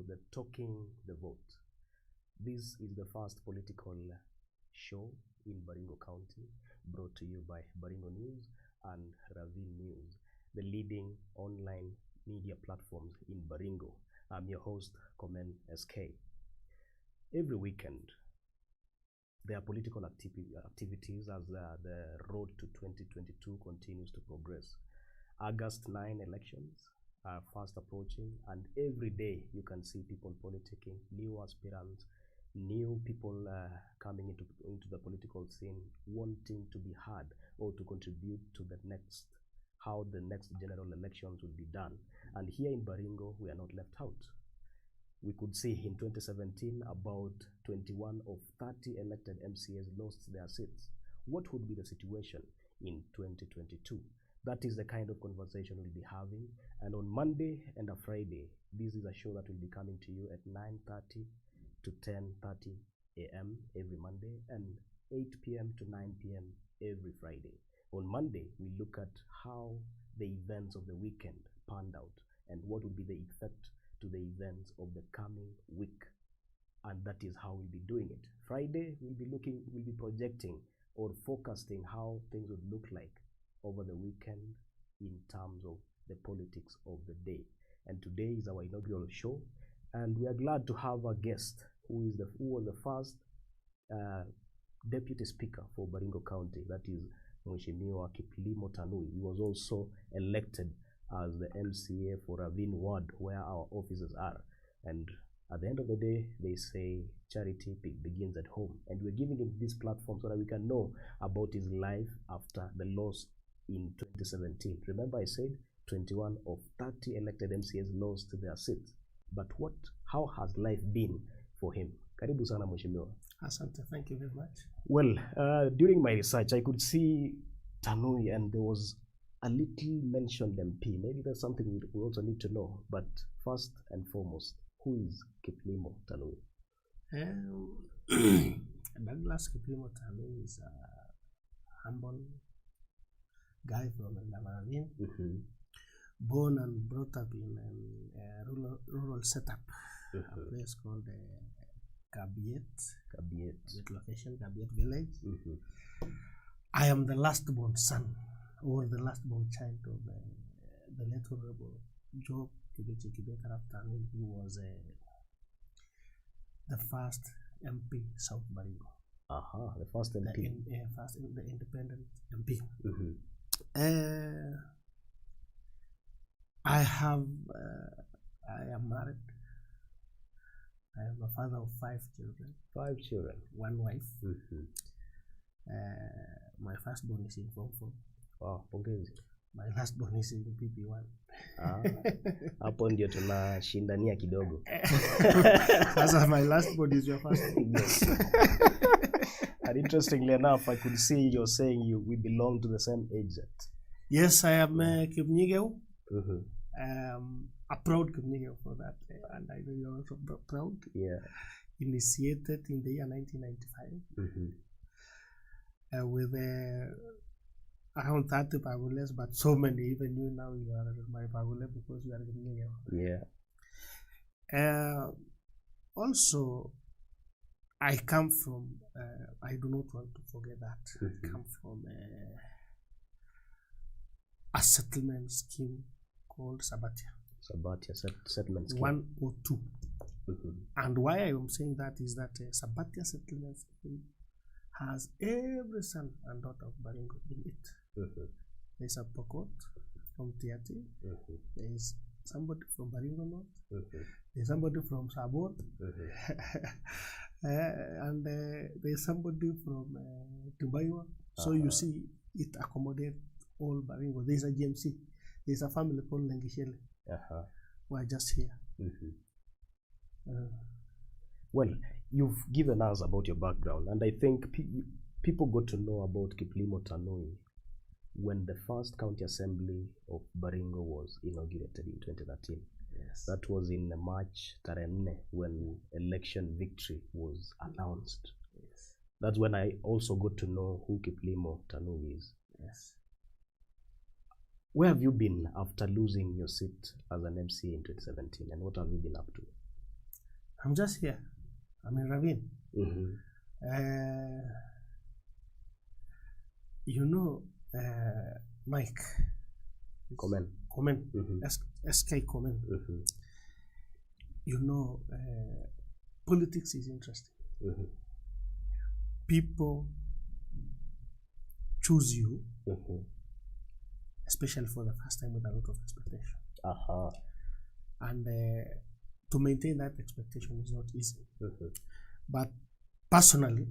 the Talking the Vote. This is the first political show in Baringo County, brought to you by Baringo News and Ravine News, the leading online media platforms in Baringo. I'm your host, Komen SK. Every weekend, there are political activities as the road to 2022 continues to progress. August 9 elections are fast approaching, and every day you can see people politicking, new aspirants, new people coming into the political scene, wanting to be heard or to contribute to how the next general elections will be done. And here in Baringo, we are not left out. We could see in 2017, about 21 of 30 elected MCAs lost their seats. What would be the situation in 2022? That is the kind of conversation we'll be having. And on Monday and a Friday, this is a show that will be coming to you at 9:30 to 10:30 a.m. every Monday and 8 p.m. to 9 p.m. every Friday. On Monday, we look at how the events of the weekend panned out and what will be the effect to the events of the coming week. And that is how we'll be doing it. Friday, we'll be projecting or forecasting how things would look like over the weekend in terms of the politics of the day. And today is our inaugural show, and we are glad to have a guest who was the first deputy speaker for Baringo County, that is Mheshimiwa Kiplimo Tanui. He was also elected as the MCA for Ravine ward, where our offices are. And at the end of the day, they say charity begins at home. And we're giving him this platform so that we can know about his life after the loss in 2017. Remember, I said 21 of 30 elected MCAs lost their seats. But how has life been for him? Karibu sana Mheshimiwa. Asante, thank you very much. Well, during my research, I could see Tanui, and there was a little mentioned MP. Maybe that's something we also need to know. But first and foremost, who is Kiplimo Tanui? Douglas Kiplimo Tanui is a humble guy from Ravine, born and brought up in a rural setup, a place called Kabarnet location, Kabarnet village. I am the last born son or the last born child of the late Honorable Job Kibechi Kibeka Tanui, who was the first MP South Baringo. The first MP. The independent MP. I am married. I am a father of 5 children. 5 children. 1 wife. My firstborn is in Form 4. Wow, pongezi. My lastborn is in PP1. Hapo ndio tunashindania kidogo. Sasa my lastborn is your firstborn. Yes. And interestingly enough, I could see you're saying we belong to the same age. Yes, I am Kipnyigeu. A proud Kipnyigeu for that, and I know you're also proud. Yeah. Initiated in the year 1995 with around 30 pagules, but so many, even you now, you are my pagule because you are Kipnyigeu. Yeah. Also, I come from, I do not want to forget that, I come from a settlement scheme called Sabatia. Settlement scheme. 1 or 2. And why I am saying that is that Sabatia settlement scheme has every son and daughter of Baringo in it. There's a Pokot from Tiati. There is somebody from Baringo North. There's somebody from Sabot. And there's somebody from Tubaywa. So you see, it accommodates all Baringo. There's a GMC. There's a family called Lengishele. Who are just here. Well, you've given us about your background, and I think people got to know about Kiplimo Tanui when the first county assembly of Baringo was inaugurated in 2013. Yes. That was in March 4 when election victory was announced. Yes. That's when I also got to know who Kiplimo Tanui is. Yes. Where have you been after losing your seat as an MC in 2017, and what have you been up to? I'm just here. I'm in Ravine. You know, Mike. Comment. SK comment. You know, politics is interesting. People choose you, especially for the first time, with a lot of expectation. And to maintain that expectation is not easy. But personally,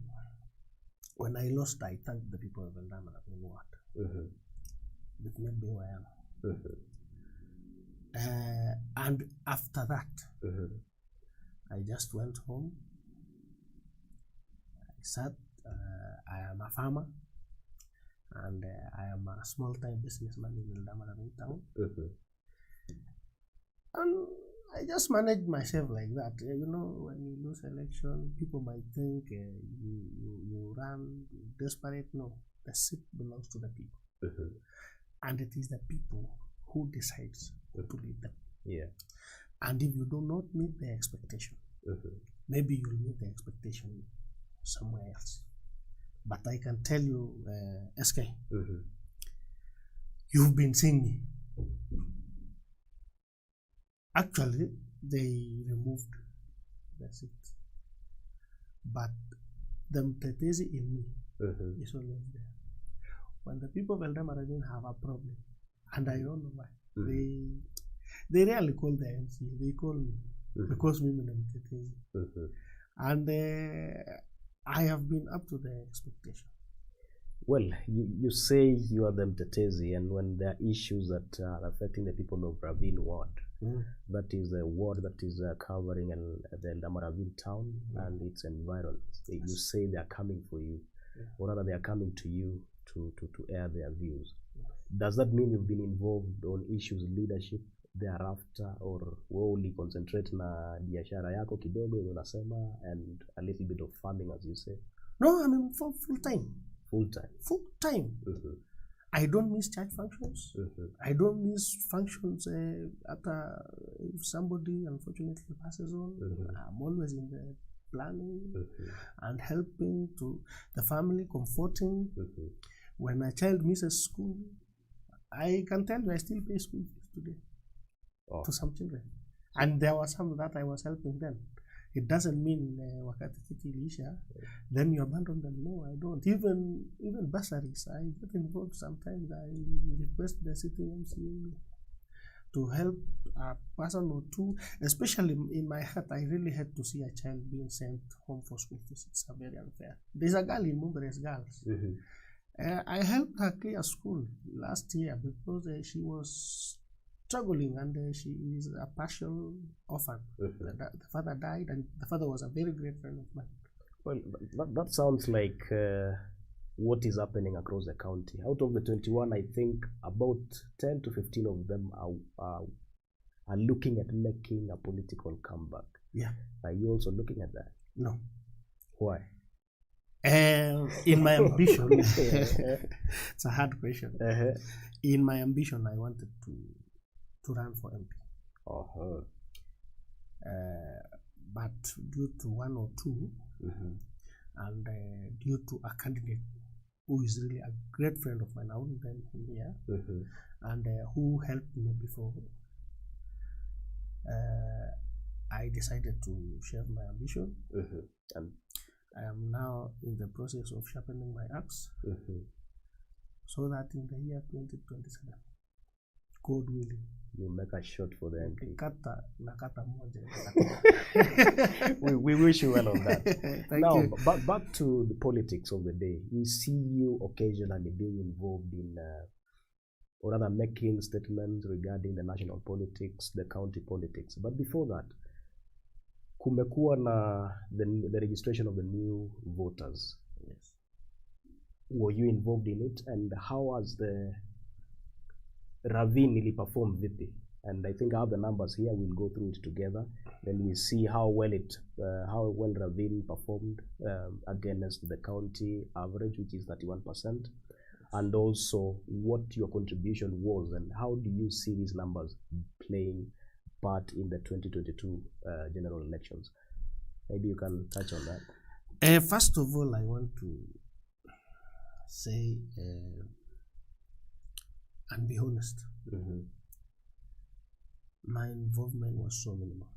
when I lost, I thanked the people of Eldama in what they've made me who I am. And after that, I just went home. I sat. I am a farmer, and I am a small-time businessman in Eldama town. And I just managed myself like that. You know, when you lose election, people might think you run desperate. No, the seat belongs to the people, and it is the people who decides who to lead them. And if you do not meet the expectation, maybe you'll meet the expectation somewhere else. But I can tell you, SK, you've been seeing me. Actually, they removed the seat, but the mtetezi in me is always there. When the people of Eldama have a problem, and I don't know why, they rarely call the MC, they call me, because me and mtetezi. And I have been up to the expectation. Well, you say you are the mtetezi, and when there are issues that are affecting the people of Ravine ward, that is a ward that is covering the Eldama Ravine town and its environs. You say they are coming for you, or rather they are coming to you to air their views. Does that mean you've been involved on issues leadership thereafter, or only concentrate na biashara yako kidogo unasema, and a little bit of farming, as you say? No, I mean full time. Full time. I don't miss church functions. I don't miss functions after if somebody unfortunately passes on. I'm always in the planning and helping to the family, comforting. When a child misses school, I can tell you I still pay school fees today to some children. And there were some that I was helping them. It doesn't mean wakati kiti ilisha, then you abandon them. No, I don't. Even bursaries, I get involved sometimes. I request the city MCA to help a person or two. Especially in my heart, I really hate to see a child being sent home for school fees. It's very unfair. There's a girl in Mumba's girls. I helped her clear school last year because she was struggling, and she is a partial orphan. The father died, and the father was a very great friend of mine. Well, that sounds like what is happening across the county. Out of the 21, I think about 10 to 15 of them are looking at making a political comeback. Are you also looking at that? No. Why? In my ambition, it's a hard question. In my ambition, I wanted to run for MP. But due to one or two, and due to a candidate who is really a great friend of mine, I wouldn't name him here, and who helped me before, I decided to share my ambition. And I am now in the process of sharpening my axe, so that in the year 2027, God willing, you make a shot for the MP. We wish you well on that. Now, back to the politics of the day. We see you occasionally being involved in, or rather making statements regarding the national politics, the county politics. But before that, kumekuwa na the registration of the new voters. Yes. Were you involved in it? And how has the Ravine performed vipi? And I think I have the numbers here. We'll go through it together. Then we see how well Ravine performed against the county average, which is 31%, and also what your contribution was, and how do you see these numbers playing part in the 2022 general elections? Maybe you can touch on that. First of all, I want to say and be honest. My involvement was so minimal.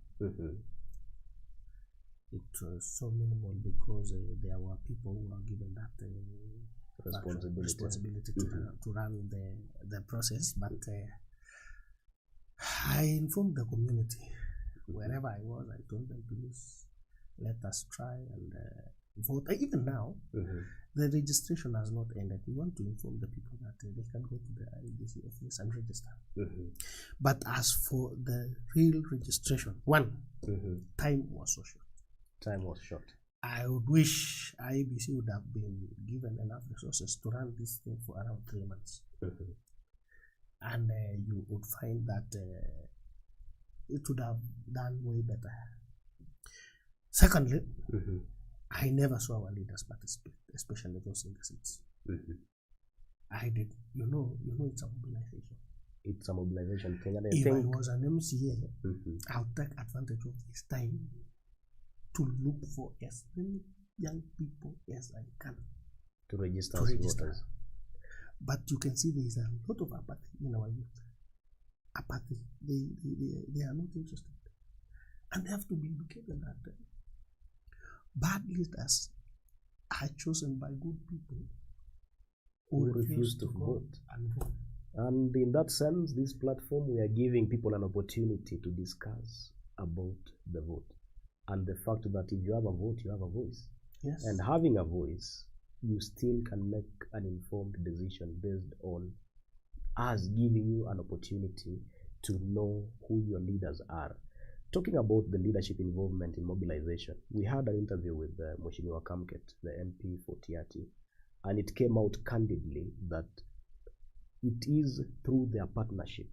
It was so minimal because there were people who were given that responsibility to run the process. But I informed the community wherever I was. I told them, please let us try and vote. Even now, the registration has not ended. We want to inform the people that they can go to the IEBC office and register. But as for the real registration, time was so short. Time was short. I would wish IEBC would have been given enough resources to run this thing for around 3 months. And you would find that it would have done way better. Secondly, I never saw our leaders participate, especially those in the seats. I did. You know, it's a mobilization. It's a mobilization thing. And if I was an MCA, I would take advantage of this time to look for as many young people as I can to register as voters. But you can see there is a lot of apathy in our youth. Apathy. They are not interested. And they have to be educated that bad leaders are chosen by good people who refuse to vote. And in that sense, this platform, we are giving people an opportunity to discuss about the vote. And the fact that if you have a vote, you have a voice. Yes. And having a voice, you still can make an informed decision based on us giving you an opportunity to know who your leaders are. Talking about the leadership involvement in mobilization, we had an interview with Mheshimiwa Kamket, the MP for Tiaty, and it came out candidly that it is through their partnership,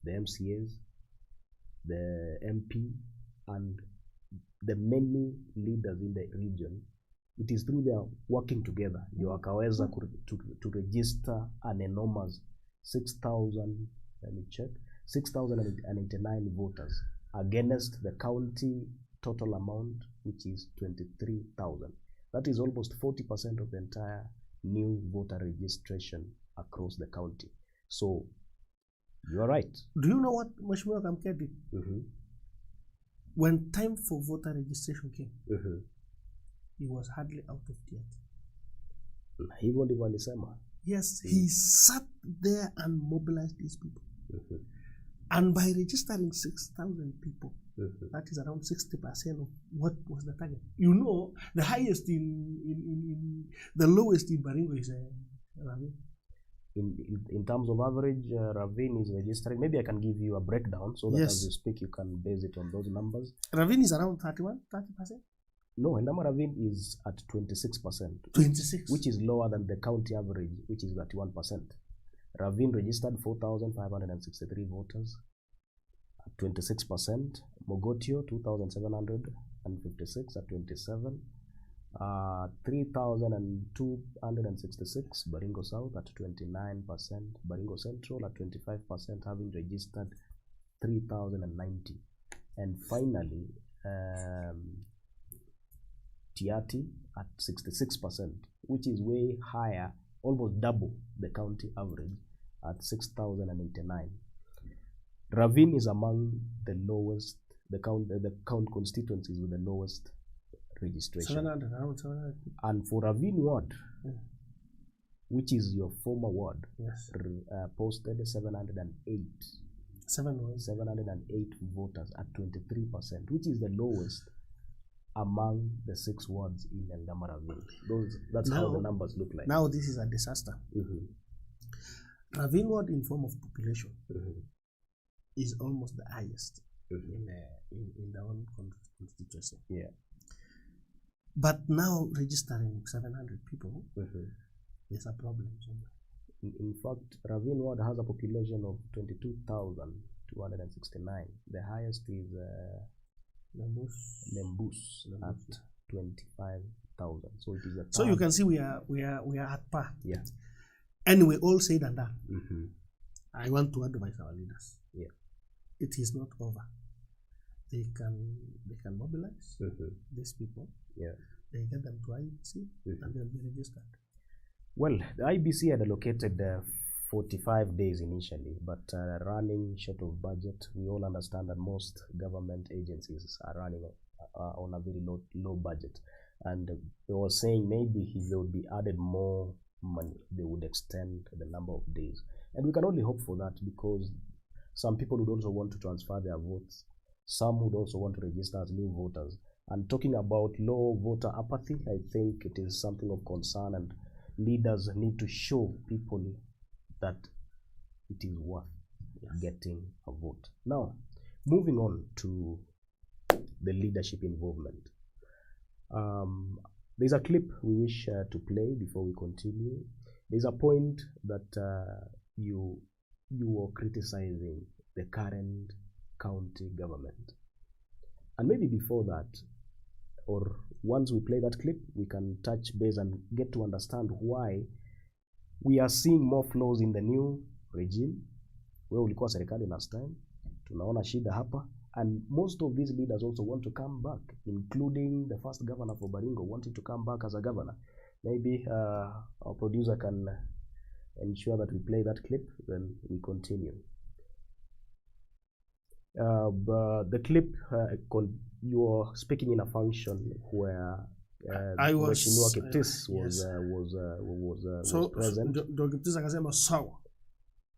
the MCAs, the MP, and the many leaders in the region, it is through their working together ndio wakaweza to register an enormous 6,089 voters against the county total amount, which is 23,000. That is almost 40% of the entire new voter registration across the county. So you are right. Do you know what Mheshimiwa Kamket did? When time for voter registration came, he was hardly out of Tiaty. Hivyo ndivyo alisema. Yes, he sat there and mobilized these people. And by registering 6,000 people, that is around 60% of what was the target. You know, the highest the lowest in Baringo is Ravine. In terms of average, Ravine is registering. Maybe I can give you a breakdown so that as you speak, you can base it on those numbers. Ravine is around 30%? No, Endama Ravine is at 26%. 26%? Which is lower than the county average, which is 31%. Ravine registered 4,563 voters at 26%. Mogotio, 2,756 at 27%. 3,266 Baringo South at 29%, Baringo Central at 25%, having registered 3,090, and finally Tiaty at 66%, which is way higher, almost double the county average at 6,089. Ravine is among the lowest, the count constituencies with the lowest registration. 700, around 700. And for Ravine ward, which is your former ward, posted 708 voters at 23%, which is the lowest among the 6 wards in Endama Ravine. That's how the numbers look like. Now this is a disaster. Ravine ward in form of population is almost the highest in the whole constituency. Yeah. But now registering 700 people, there's a problem somewhere. In fact, Ravine ward has a population of 22,269. The highest is Lembus at 25,000. So it is a so you can see we are at par. Yeah. Anyway, all said and done. I want to advise our leaders. Yeah. It is not over. they can mobilize these people. Yeah. They get them to IBC and they'll be registered. Well, the IBC had allocated 45 days initially, but running short of budget. We all understand that most government agencies are running on a very low budget. And they were saying maybe if there would be added more money, they would extend the number of days. And we can only hope for that, because some people would also want to transfer their votes. Some would also want to register as new voters. And talking about low voter apathy, I think it is something of concern, and leaders need to show people that it is worth getting a vote. Now, moving on to the leadership involvement. There's a clip we wish to play before we continue. There's a point that you were criticizing the current county government. And maybe before that, or once we play that clip, we can touch base and get to understand why we are seeing more flaws in the new regime. Where ulikuwa serikali last time, tunaona shida hapa, and most of these leaders also want to come back, including the first governor for Baringo wanting to come back as a governor. Maybe our producer can ensure that we play that clip, then we continue. But the clip, you're speaking in a function where Mheshimiwa Kiptis was present. Kiptis akasema sawa.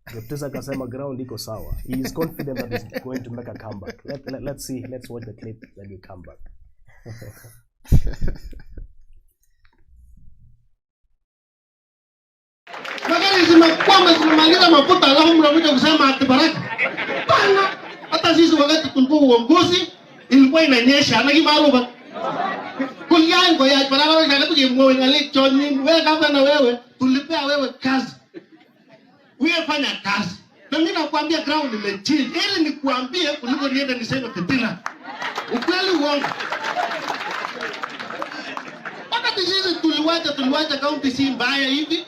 Kiptis akasema ground iko sawa. He is confident that he's going to make a comeback. Let's see. Let's watch the clip, then we come back. Magari zimekwama, zimemaliza mafuta, alafu mnakuja kusema ati Baraka. Pana, hata sisi wakati tulikuwa uongozi ilikuwa inanyesha na kimaruba. Kuliango ya barabara inataka mwe ngale choni, wewe kama na wewe tulipea wewe kazi. Wewe fanya kazi. Na mimi nakwambia ground imechill. Ili nikuambie kuliko niende niseme fitina. Ukweli uongo. Wakati sisi tuliwacha county si mbaya hivi.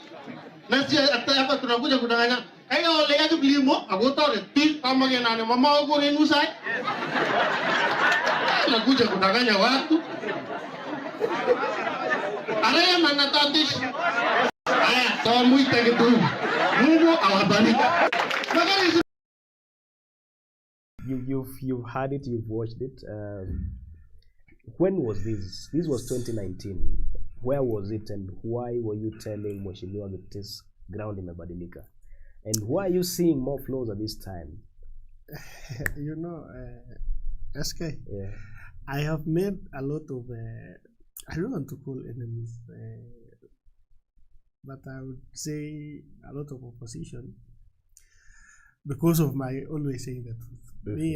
Na si hapa tunakuja kudanganya. Hayo ole yake bilimo agotore pi kama ngenane mama wako ni nusai. Tunakuja kudanganya watu. Araya manatatish. Aya, sawa muita kitu. Mungu awabariki. Magari You've heard it, you've watched it. When was this? This was 2019. Where was it, and why were you telling Mheshimiwa Kiptis ground imebadilika? And why are you seeing more flaws at this time? You know, SK, Yeah. I have made a lot of, I don't want to call enemies, but I would say a lot of opposition because of my always saying the truth. Me,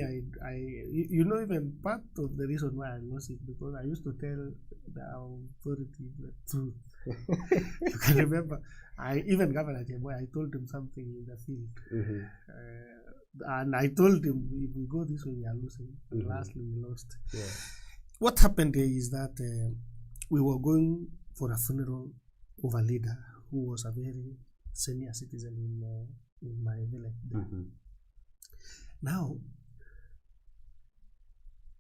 you know, even part of the reason why I lost it, because I used to tell the authority the truth. You can remember, even Governor Jemboy, I told him something in the field. And I told him, if we go this way, we are losing. And lastly, we lost. Yeah. What happened is that we were going for a funeral of a leader who was a very senior citizen in my village. Now,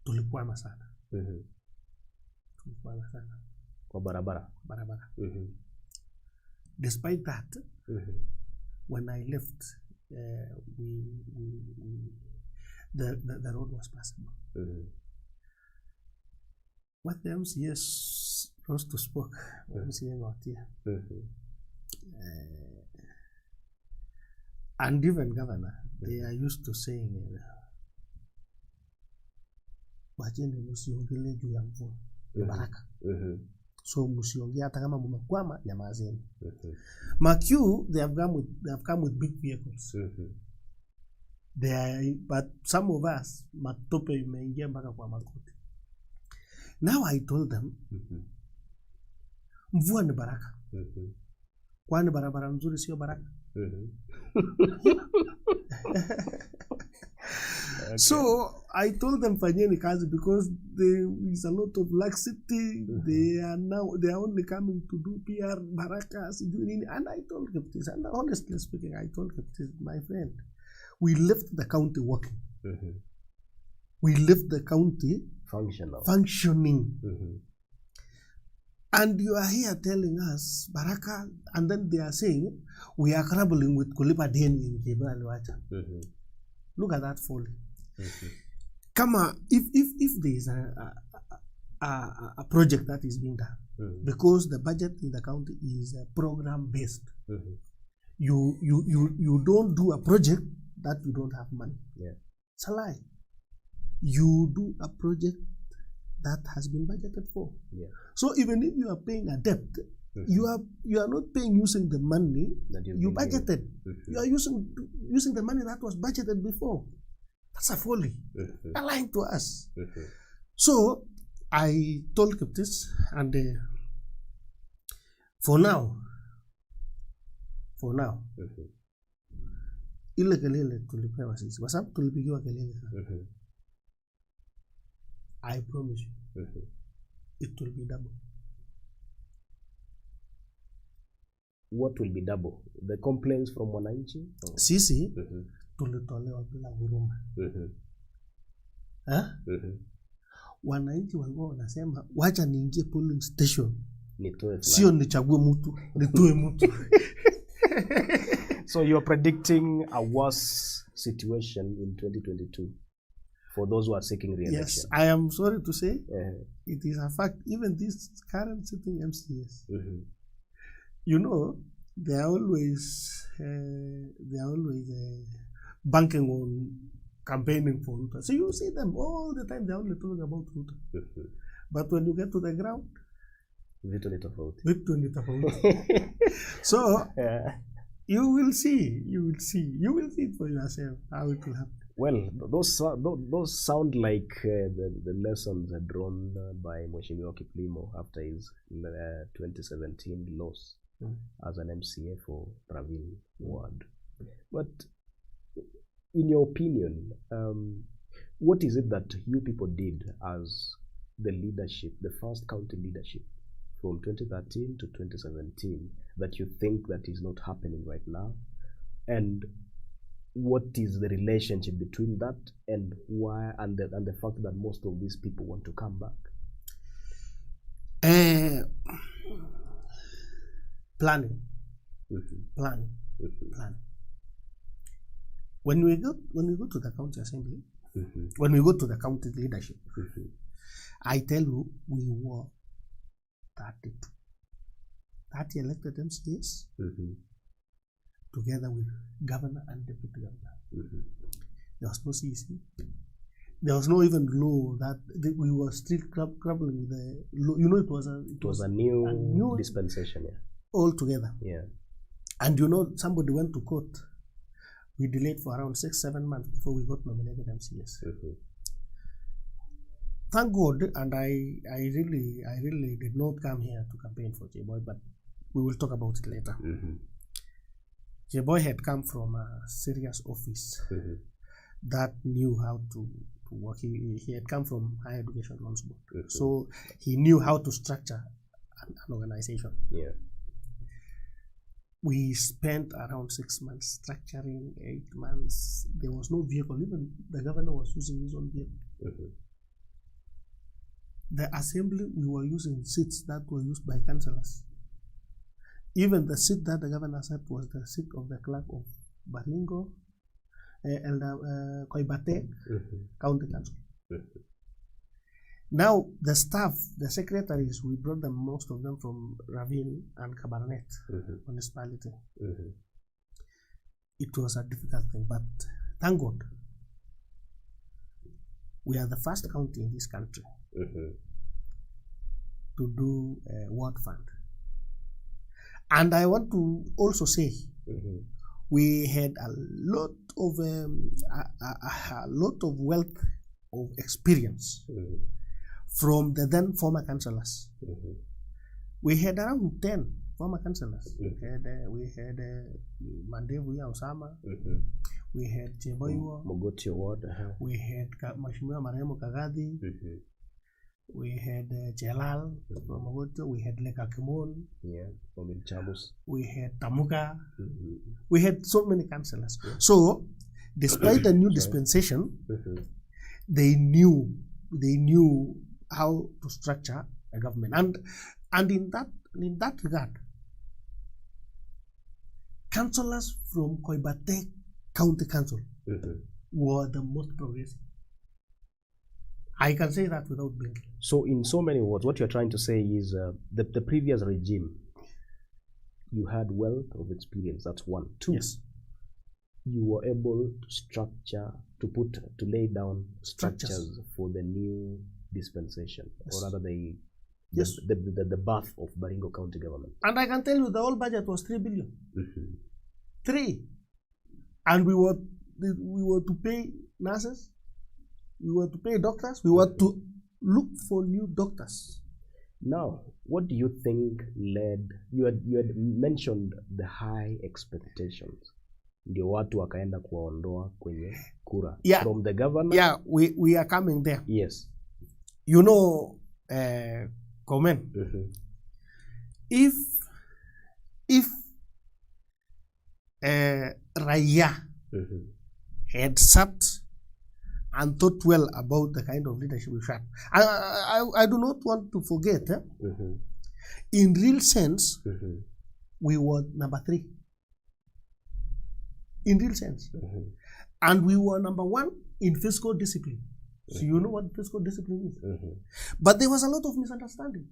tulikwama sana. Tulikwama sana. Kwa barabara. Barabara. Despite that, when I left, the road was passable. What the MCS rose to spoke, MCA not here. And even governor, they are used to saying, wacheni msiongele juu ya mvua baraka. So msiongea hata kama mmekwama, nyamazeni. Makiu, they have come with big vehicles. But some of us, matope imeingia mpaka kwa makoti. Now I told them, mvua ni baraka. Kwani barabara nzuri sio baraka? Okay. So I told them fanyeni kazi because there is a lot of laxity. They are only coming to do PR baraka, and I told Kiptis, and honestly speaking, I told Kiptis, my friend, we left the county working. we left the county functioning. And you are here telling us, Baraka, and then they are saying, we are grappling with Kulipa Deni in Kibaliwacha. Look at that folly. Come on, if there is a project that is being done, because the budget in the county is program-based, you don't do a project that you don't have money. It's a lie. You do a project that has been budgeted for. So even if you are paying a debt, you are not paying using the money you budgeted. You are using the money that was budgeted before. That's a folly. They're lying to us. So I told this, and for now, ile kelele tulipewa sisi, kwa sababu tulipigiwa kelele. I promise you, it will be double. What will be double? The complaints from wananchi? Sisi tulitolewa bila huruma. Wananchi walikuwa wanasema wacha niingie polling station, sio nichague mtu, nitoe mtu. So you are predicting a worse situation in 2022 for those who are seeking re-election? Yes, I am sorry to say, it is a fact. Even these current sitting MCAs, you know, they are always banking on campaigning for Ruto. So you see them all the time, they are only talking about Ruto. But when you get to the ground, so you will see it for yourself how it will happen. Well, those sound like the lessons drawn by Mheshimiwa Kiplimo after his 2017 loss as an MCA for Ravine ward. But in your opinion, what is it that you people did as the leadership, the first county leadership from 2013 to 2017 that you think that is not happening right now? And what is the relationship between that and why, and the fact that most of these people want to come back? Planning. When we go to the county assembly, when we go to the county leadership, I tell you, we were 30 elected MCAs, together with governor and deputy governor. There was no CEC. There was no even law that we were still grappling with the law. You know, it was a new dispensation. Altogether. Yeah. And you know, somebody went to court. We delayed for around 6-7 months before we got nominated MCAs. Thank God, and I really did not come here to campaign for J-Boy, but we will talk about it later. J-Boy had come from a serious office that knew how to work. He had come from Higher Education Loans Board, so he knew how to structure an organization. Yeah. We spent around 6 months structuring, 8 months. There was no vehicle. Even the governor was using his own vehicle. The assembly, we were using seats that were used by councillors. Even the seat that the governor sat was the seat of the clerk of Baringo, Koibate, County Council. Now, the staff, the secretaries, we brought them, most of them from Ravine and Kabarnet municipality. It was a difficult thing, but thank God, we are the first county in this country to do a ward fund. And I want to also say, we had a lot of wealth of experience from the then former councillors. We had around 10 former councillors. We had Mandevu Osama. We had Cheboiwo. Mogoti Ward. We had Mheshimiwa Maremo Kagadi. We had Jelal from Mogoti. We had Leka Kimon. From Ilchabus. We had Tamuka. We had so many councillors. So, despite the new dispensation, they knew how to structure a government, and in that regard, councillors from Koibate County Council were the most progressive. I can say that without blinking. So in so many words, what you're trying to say is the previous regime, you had wealth of experience. That's one. Two, Yes. you were able to structure, to lay down structures for the new dispensation, Yes. or rather the Yes. the birth of Baringo County government. And I can tell you the whole budget was 3 billion. 3. And we were to pay nurses, we were to pay doctors, we were to look for new doctors. Now, what do you think led, you had mentioned the high expectations, ndio watu wakaenda kuwaondoa kwenye kura, from the governor? Yeah, we are coming there. Yes. You know, Komen, if Raya had sat and thought well about the kind of leadership we had, I do not want to forget, in real sense, we were number 3. In real sense. And we were number 1 in fiscal discipline. So you know what fiscal discipline is. But there was a lot of misunderstanding.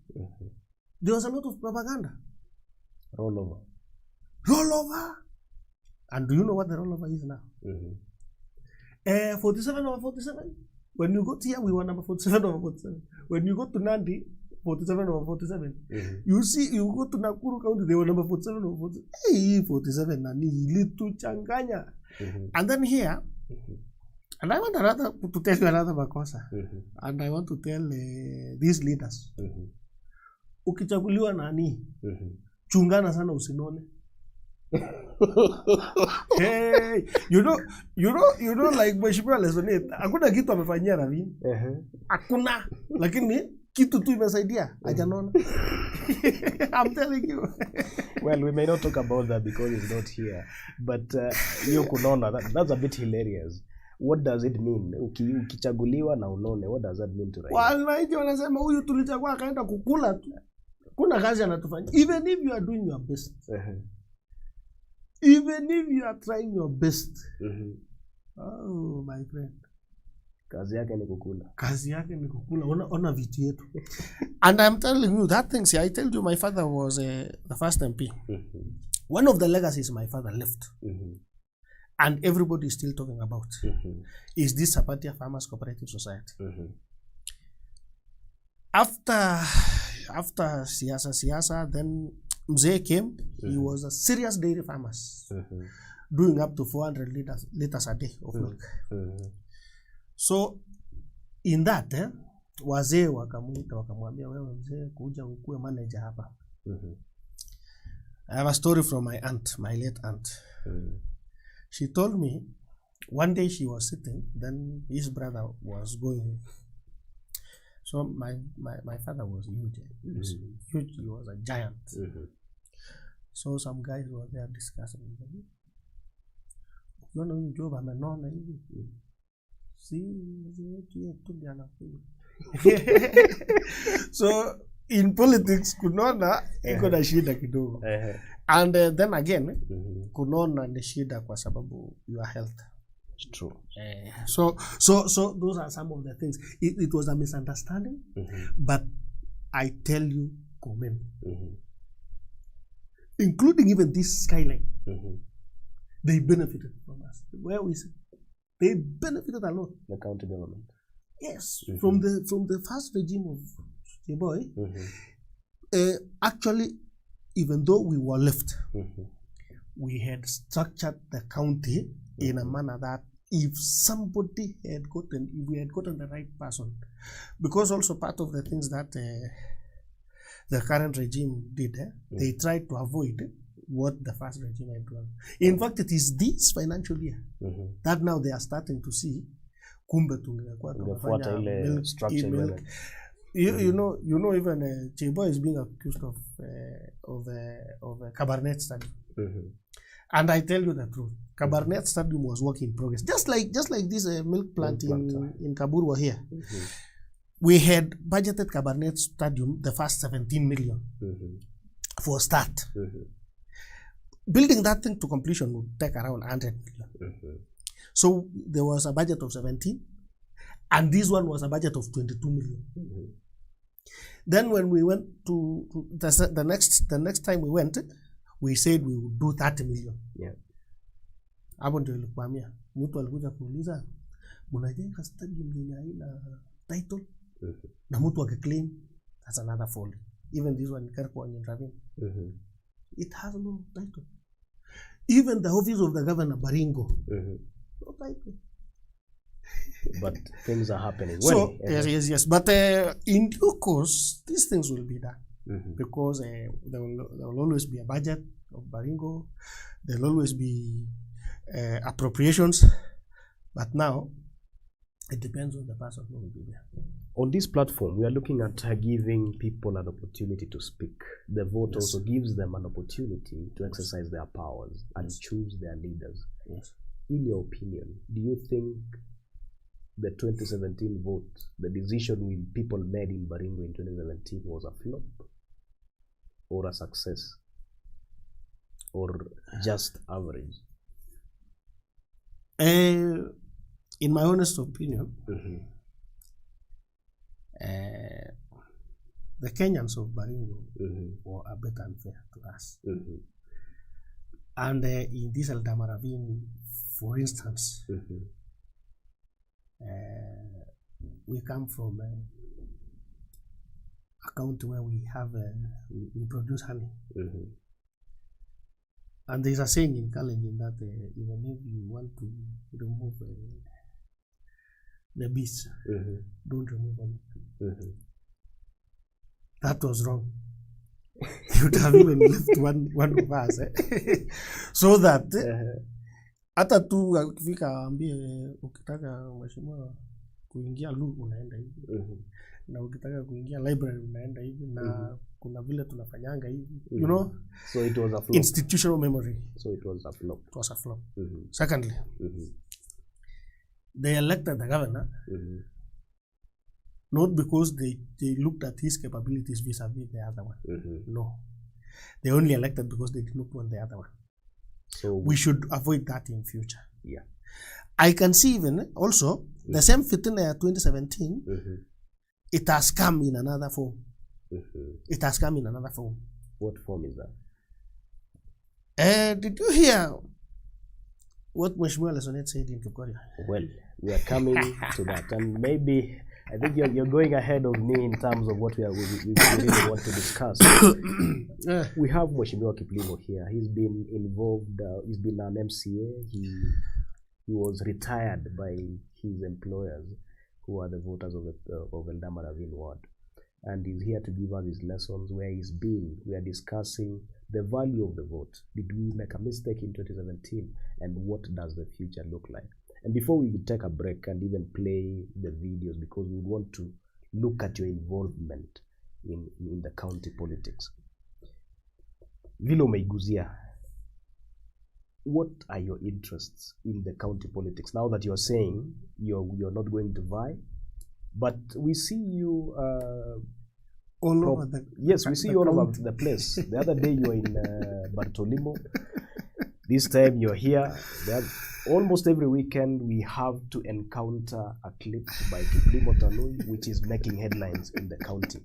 There was a lot of propaganda. Rollover. And do you know what the rollover is now? 47 over 47. When you go to here, we were number 47 over 47. When you go to Nandi, 47 over 47. You see, you go to Nakuru County, they were number 47 over 47. Hey, 47 nani litu changanya. And then here, and I want to tell you another makosa. And I want to tell these leaders. Ukichaguliwa nani, chungana sana usinone. Hey, you know, like Mheshimiwa Lesonate, hakuna kitu amefanyia Ravine. Hakuna, lakini kitu tu imesaidia hajanona. I'm telling you. Well, we may not talk about that because it's not here, but you kunona, that's a bit hilarious. What does it mean? Ukichaguliwa na unone, what does that mean to Raila? Wananchi wanasema huyu tulichagua akaenda kukula tu. Kuna kazi anatufanya. Even if you are doing your best. Even if you are trying your best. Oh, my friend. Kazi yake ni kukula. Kazi yake ni kukula. Ona vitu yetu. And I'm telling you that thing. See, I told you my father was the first MP. One of the legacies my father left. And everybody is still talking about is this Sapatia Farmers Cooperative Society. After Siasa, then Mzee came. He was a serious dairy farmers, doing up to 400 liters a day of milk. So in that, wazee wakamuita wakamwambia, wewe mzee kuja ukue manager hapa. I have a story from my aunt, my late aunt. She told me one day she was sitting, then his brother was going. So my father was huge. He was huge. He was a giant. So some guys were there discussing. No, job amenona hivi. So in politics kunona iko na shida kidogo. And then again, kunona ni shida kwa sababu your health. It's true. So those are some of the things. It was a misunderstanding, but I tell you, Komen, including even this skyline, they benefited from us. Where we say they benefited a lot. The county government. Yes, from the first regime of Boy. Actually, even though we were left, we had structured the county in a manner that if we had gotten the right person, because also part of the things that the current regime did, they tried to avoid what the first regime had done. In fact, it is this financial year that now they are starting to see kumbe tungekuwa tunafanya milk. You know, even Chebo is being accused of a Kabarnet study. And I tell you the truth. Kabarnet Stadium was work in progress. Just like this milk plant in Kaburwa here. We had budgeted Kabarnet Stadium the first 17 million for start. Building that thing to completion would take around 100 million. So there was a budget of 17, and this one was a budget of 22 million. Then when we went to the next time we went, we said we would do 30 million. Hapo ndio ilikwamia. Mtu alikuja kuuliza, "Mnajenga stadium yenye haina title?" Na mtu akiclaim, that's another folly. Even this one in Kericho in Ravine. It has no title. Even the office of the governor, Baringo, no title. But things are happening. So, yes. But in due course, these things will be done. Because there will always be a budget of Baringo. There will always be appropriations. But now, it depends on the person who will be there. On this platform, we are looking at giving people an opportunity to speak. The vote also gives them an opportunity to exercise their powers and choose their leaders. In your opinion, do you think the 2017 vote, the decision people made in Baringo in 2017 was a flop or a success or just average? In my honest opinion, the Kenyans of Baringo were a bit unfair to us. And in this Ravine, for instance, we come from a county where we have we produce honey. And there's a saying in Kalenjin that even if you want to remove the bees, don't remove them. That was wrong. You would have even left one of us. So that hata tu akifika ambie ukitaka mheshimiwa kuingia unaenda hivi. Na ukitaka kuingia library unaenda hivi na kuna vile tunafanyanga hivi. You know? So it was a flop. Institutional memory. So it was a flop. It was a flop. Secondly, they elected the governor not because they looked at his capabilities vis-a-vis the other one. No. They only elected because they did not want the other one. So we should avoid that in future. Yeah. I can see even also the same fitina 2017, it has come in another form. It has come in another form. What form is that? Did you hear what Mheshimiwa Lesonet said in Tuko? Well, we are coming to that, and maybe I think you're going ahead of me in terms of what we really want to discuss. We have Mheshimiwa Kiplimo here. He's been involved. He's been an MCA. He was retired by his employers, who are the voters of Eldama Ravine ward, and he's here to give us his lessons, where he's been. We are discussing the value of the vote. Did we make a mistake in 2017, and what does the future look like? And before we take a break and even play the videos, because we want to look at your involvement in the county politics. Vile umeiguzia, what are your interests in the county politics? Now that you're saying you're not going to vie, but we see you all over the yes, we see you all over the place. The other day you were in Bartolimo. This time you're here. Almost every weekend we have to encounter a clip by Kiplimo Tanui, which is making headlines in the county.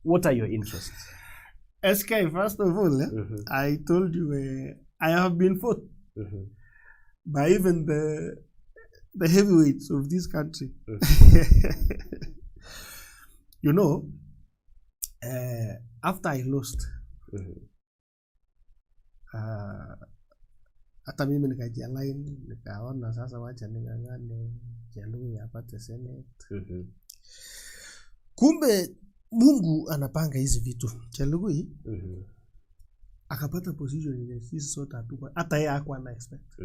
What are your interests? SK, first of all, I told you I have been fought by even the heavyweights of this country. You know, after I lost, hata mimi nikajialign, nikaona sasa wacha ningangane Chelugui apate Senate. Kumbe Mungu anapanga hizi vitu. Chelugui akapata position ile sisi sote hatuko, hata yeye hakuwa na expect.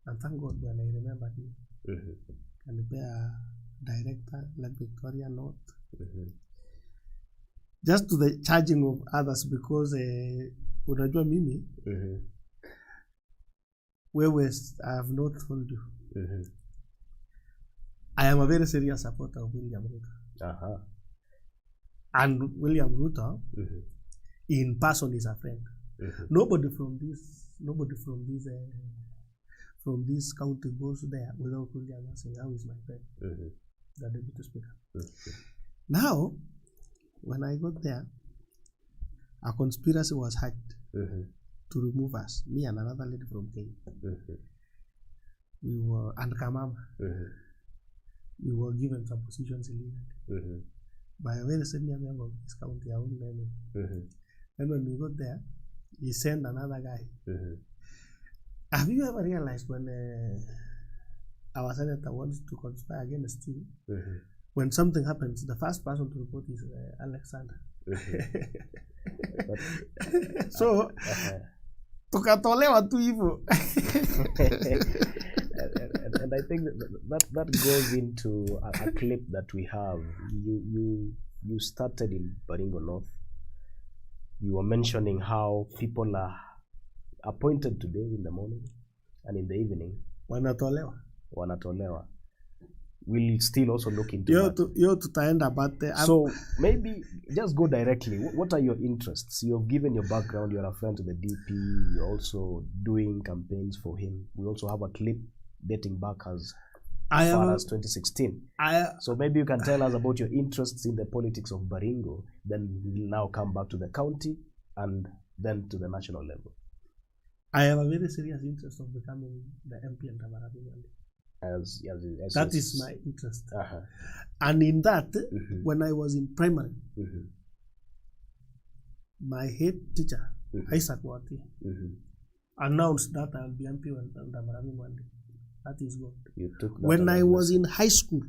And thank God when I remember him. Alipea director like Victoria North. Just to the charging of others, because unajua mimi I have not told you. I am a very serious supporter of William Ruto. And William Ruto, in person, is a friend. Nobody from this county goes there without William saying, "How is my friend?" The deputy speaker. Now, when I got there, a conspiracy was hatched to remove us, me and another lady from Kenya. We were, and Kamama. We were given some positions illegally by a very senior member of this county. I won't name him. And when we got there, he sent another guy. Have you ever realized when our senator wants to conspire against you, when something happens, the first person to report is Alexander. So, tukatolewa tu hivyo. And I think that goes into a clip that we have. You started in Baringo North. You were mentioning how people are appointed today in the morning and in the evening. Wanatolewa. We'll still also look into that. So maybe just go directly. What are your interests? You have given your background. You're a friend to the DP. You're also doing campaigns for him. We also have a clip dating back as far as 2016. So maybe you can tell us about your interests in the politics of Baringo. Then we'll now come back to the county and then to the national level. I have a very serious interest of becoming the MP and Ravine. That is my interest. And in that, when I was in primary, my head teacher, Isaac Wati, announced that I will be MP and Ravine one day. That is good. When I was in high school,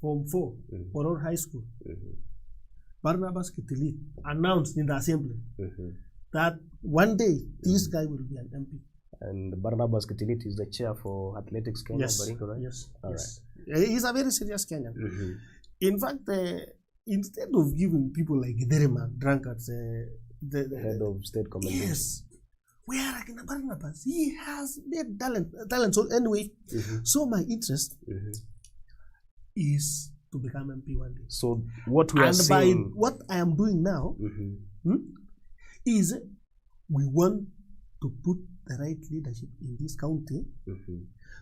Form 4, for all high school, Barnabas Kitilit announced in the assembly that one day this guy will be an MP. And Barnabas Kitilit is the chair for Athletics Kenya, yes. Baringo, right? Yes. All yes. Right. He's a very serious Kenyan. In fact, instead of giving people like Derima, drunkards, the head of state commendation. Yes. Where Barnabas? He has made talent. So anyway, so my interest is to become MP one day. So what we are seeing, by what I am doing now, is we want to put the right leadership in this county,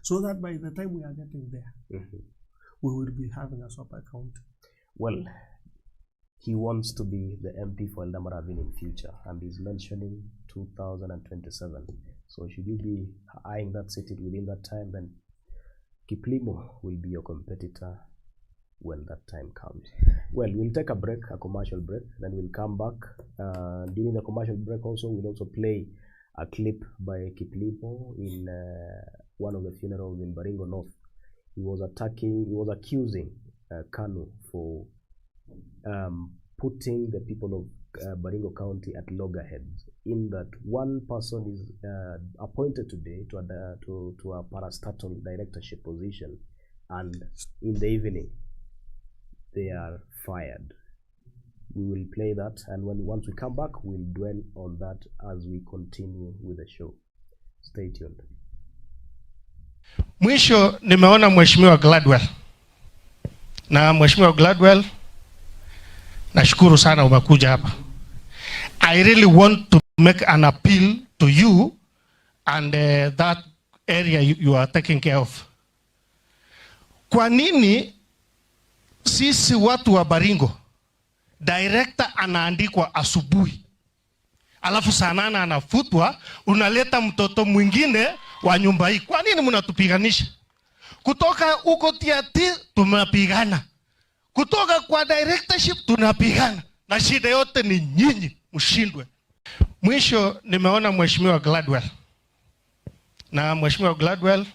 so that by the time we are getting there, we will be having a super county. Well, he wants to be the MP for Eldama Ravine in future, and he's mentioning 2027. So should you be eyeing that city within that time, then Kiplimo will be your competitor when that time comes. Well, we'll take a break, a commercial break, then we'll come back. During the commercial break also, we'll also play a clip by Kiplimo in one of the funerals in Baringo North. He was accusing Kanu for putting the people of Baringo County at loggerheads, in that one person is appointed today to a parastatal directorship position, and in the evening they are fired. We will play that, and once we come back, we'll dwell on that as we continue with the show. Stay tuned. Mwisho nimeona Mheshimiwa Gladwell. Na Mheshimiwa Gladwell, nashukuru sana umekuja hapa. I really want to make an appeal to you and that area you are taking care of. Kwa nini sisi watu wa Baringo director anaandikwa asubuhi, alafu saa 8 anafutwa, unaleta mtoto mwingine wa nyumba hii? Kwa nini mnatupiganisha? Kutoka huko TRT tunapigana, kutoka kwa directorship tunapigana, na shida yote ni nyinyi mshindwe. Mwisho nimeona Mheshimiwa Gladwell. Na Mheshimiwa Gladwell,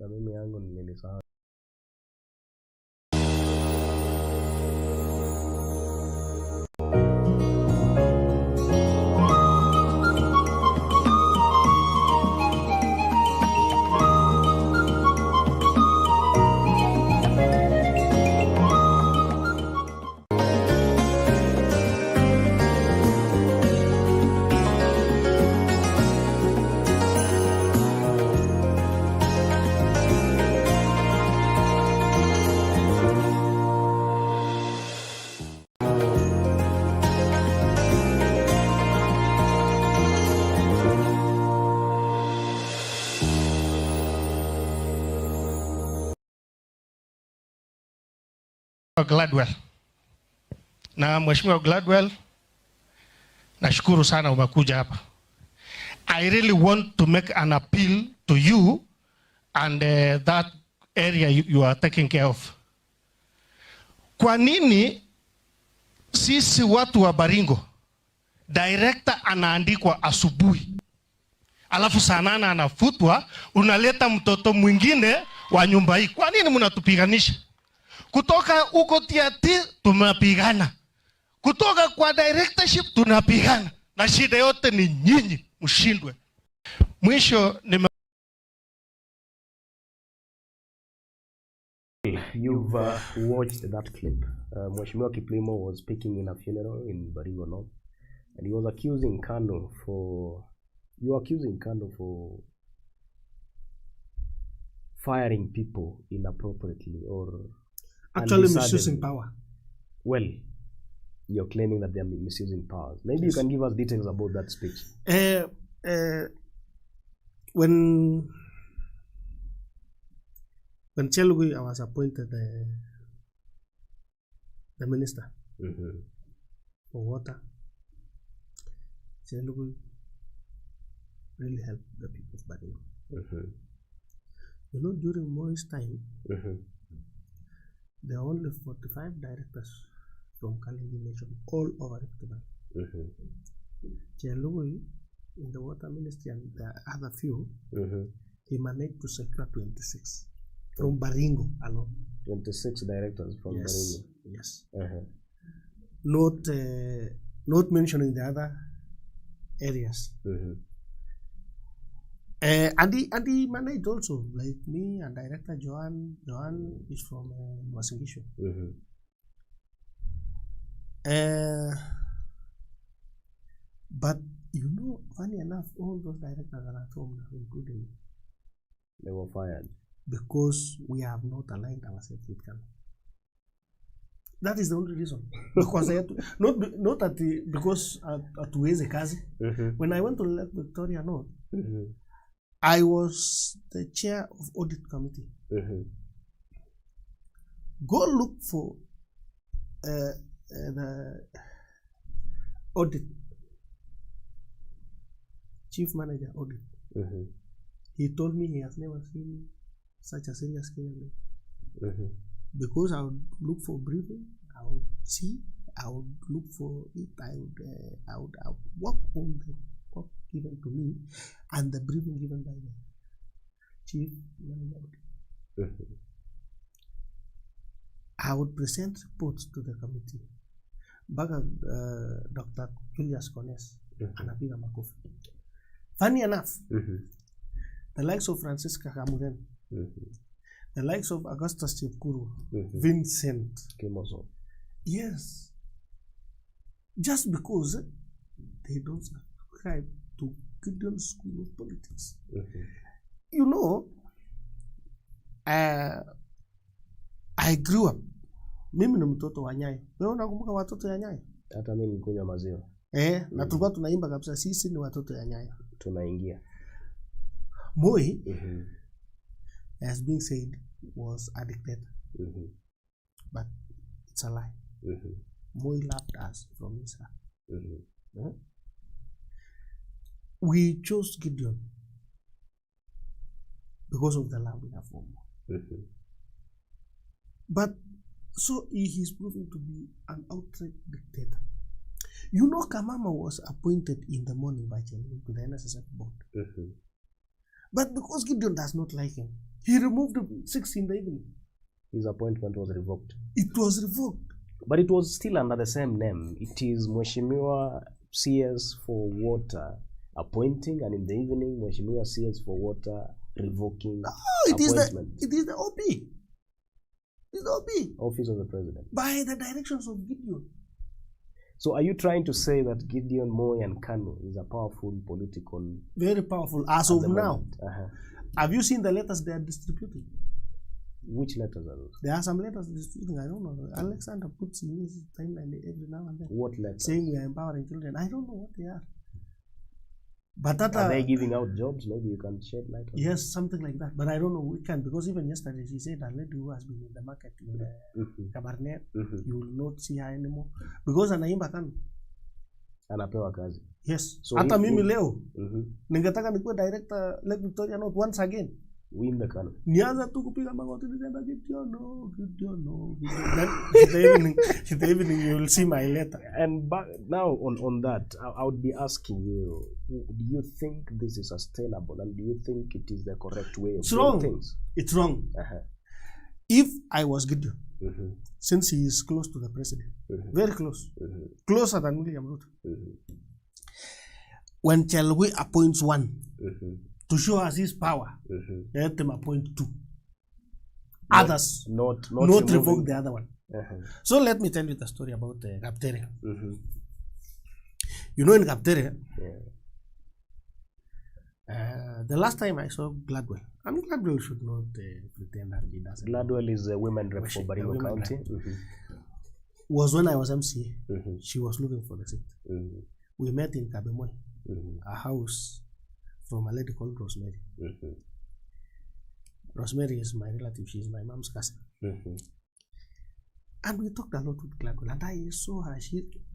hata mimi yangu nilisahau. Gladwell. Na Mheshimiwa Gladwell, nashukuru sana umekuja hapa. I really want to make an appeal to you and that area you are taking care of. Kwa nini sisi watu wa Baringo director anaandikwa asubuhi, alafu saa 8 anafutwa, unaleta mtoto mwingine wa nyumba hii? Kwa nini mnatupiganisha? Kutoka huko tiati tunapigana, kutoka kwa directorship tunapigana, na shida yote ni nyinyi mshindwe. Mwisho You've watched that clip. Mheshimiwa Kiplimo was speaking in a funeral in Baringo North, and he was accusing Kanu for firing people inappropriately or actually misusing power. Well, you're claiming that they are misusing powers. Maybe you can give us details about that speech. When Chelugui was appointed the minister for water, Chelugui really helped the people of Baringo. You know, during Moi's time, there are only 45 directors from Kalenjin nation all over the Valley. Chelugui in the water ministry and the other few, he managed to secure 26 from Baringo alone. 26 directors from Baringo. Yes. Not mentioning the other areas. And he managed also, like me and director Joan. Joan is from Uasin Gishu. But you know, funny enough, all those directors are at home now, including me. They were fired because we have not aligned ourselves with Kanu. That is the only reason. Because I had to, not at the, because at Ueze Kazi. When I went to Lake Victoria North, I was the chair of audit committee. Go look for the audit chief manager audit. He told me he has never seen such a serious case. Because I would look for briefing, I would see, I would look for it, I would work on the work given to me and the briefing given by the chief manager. I would present reports to the committee. Baga Dr. Julius Kones anapiga makofi. Funny enough, the likes of Francisca Kamuren, the likes of Augustus Chepkuru, Vincent Kimoso. Yes. Just because they don't subscribe to Gideon's school of politics. You know, I grew up. Mimi ni mtoto wa Nyayo. Wewe unakumbuka watoto ya Nyayo? Hata mimi nikunywa maziwa. Na tulikuwa tunaimba kabisa, sisi ni watoto ya Nyayo. Tunaingia. Moi, as being said, was a dictator. But it's a lie. Moi loved us from his heart. We chose Gideon because of the love we have for Moi. But so he is proving to be an outright dictator. You know, Kamama was appointed in the morning by Chelugui to the NSSF board. But because Gideon does not like him, He removed 6 in the evening. His appointment was revoked. It was revoked. But it was still under the same name. It is Mheshimiwa CS for Water appointing, and in the evening, Mheshimiwa CS for Water revoking appointment. It is the OP. It's the OP. Office of the President. By the directions of Gideon. So are you trying to say that Gideon, Moi and Kanu is a powerful political... Very powerful as of now. Have you seen the letters they are distributing? Which letters are those? There are some letters distributing. I don't know. Alexander puts in his timeline every now and then. What letters? Saying we are empowering children. I don't know what they are. But that are they giving out jobs? Maybe you can shed light on yes, something like that. But I don't know we can, because even yesterday she said a lady who has been in the market in Kabarnet, you will not see her anymore. Because anaimba Kanu. Anapewa kazi. Yes. So hata mimi leo ningetaka nikuwe director Lake Victoria North once again. Win the Kanu. Nianza tu kupiga magoti nisema Gideon no. Then in the evening you will see my letter. And now on that, I would be asking you, do you think this is sustainable, and do you think it is the correct way of doing things? It's wrong. If I was Gideon, since he is close to the president, very close, closer than William Ruto, when Chelwe appoints one to show us his power, let them appoint 2. Others not revoke the other one. So let me tell you the story about Kaptere. You know, in Kaptere, the last time I saw Gladwell, and Gladwell should not pretend that he doesn't. Gladwell is a women rep for Baringo County. Was when I was MCA. She was looking for the seat. We met in Kabemoy, a house from a lady called Rosemary. Rosemary is my relative. She is my mom's cousin. And we talked a lot with Gladwell. And I saw her.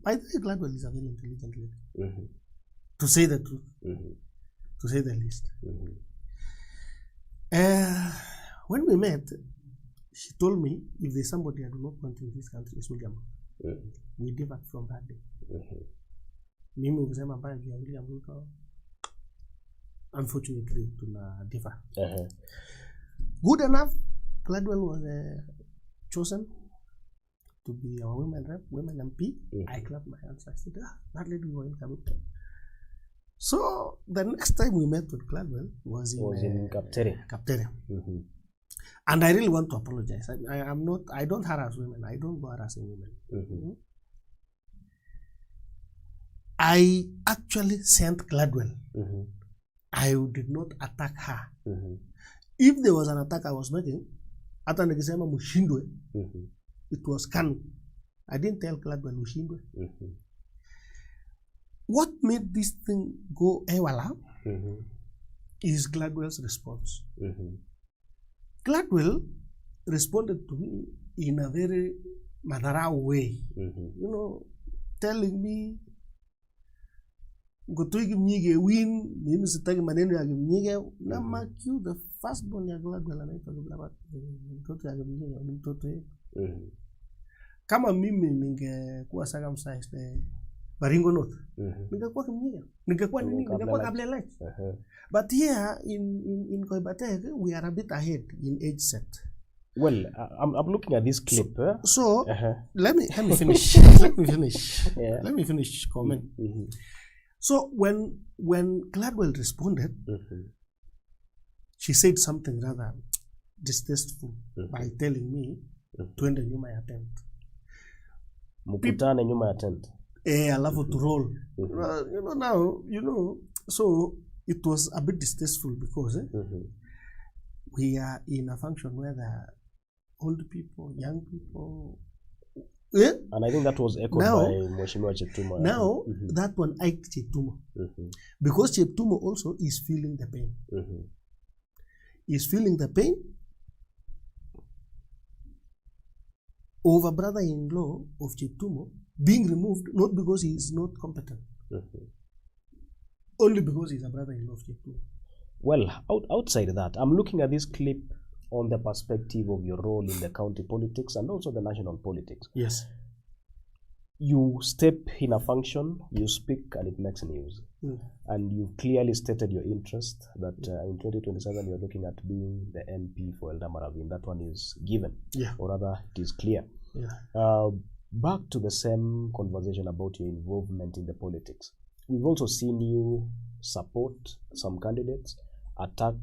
I think Gladwell is a very intelligent lady. To say the truth. To say the least. When we met, she told me if there's somebody I do not want in this country, it's William. We differed from that day. Mimi ukisema mbaya juu ya William Ruto, unfortunately tuna differ. Good enough, Gladwell was chosen to be our women rep, women MP. I clapped my hands. I said, that lady will come. So the next time we met with Gladwell was in Kaptere. And I really want to apologize. I don't harass women. I don't go harassing women. I actually sent Gladwell. I did not attack her. If there was an attack I was making, hata nikisema mushindwe, it was Kanu. I didn't tell Gladwell mushindwe. What made this thing go ewala is Gladwell's response. Gladwell responded to me in a very madharau way, you know, telling me, Gotoigi mnyige win, mimi sitaki maneno ya mnyige, na makiu the firstborn ya Gladwell anaitwa Gladwell, mtoto ya mnyige, mtoto yetu. Kama mimi ningekuwa circumcised Baringo North, ningekuwa kimnyige, ningekuwa nini, ningekuwa Kabarnet. But here in Koibatek, we are a bit ahead in age set. Well, I'm looking at this clip. So let me finish. Let me finish comment. So when Gladwell responded, she said something rather distasteful by telling me twende nyuma ya tent. Mkutane nyuma ya tent. Alafu to roll. You know now, so it was a bit distasteful because we are in a function where the old people, young people. And I think that was echoed by Mheshimiwa Cheptumo. Now, that one Ike Cheptumo. Because Cheptumo also is feeling the pain. He's feeling the pain over brother-in-law of Cheptumo being removed, not because he is not competent. Only because he's a brother-in-law of Cheptumo. Well, outside that, I'm looking at this clip on the perspective of your role in the county politics and also the national politics. Yes. You step in a function, you speak, and it makes news. And you've clearly stated your interest that in 2027 you're looking at being the MP for Ravine. That one is given, or rather it is clear. Back to the same conversation about your involvement in the politics. We've also seen you support some candidates, attack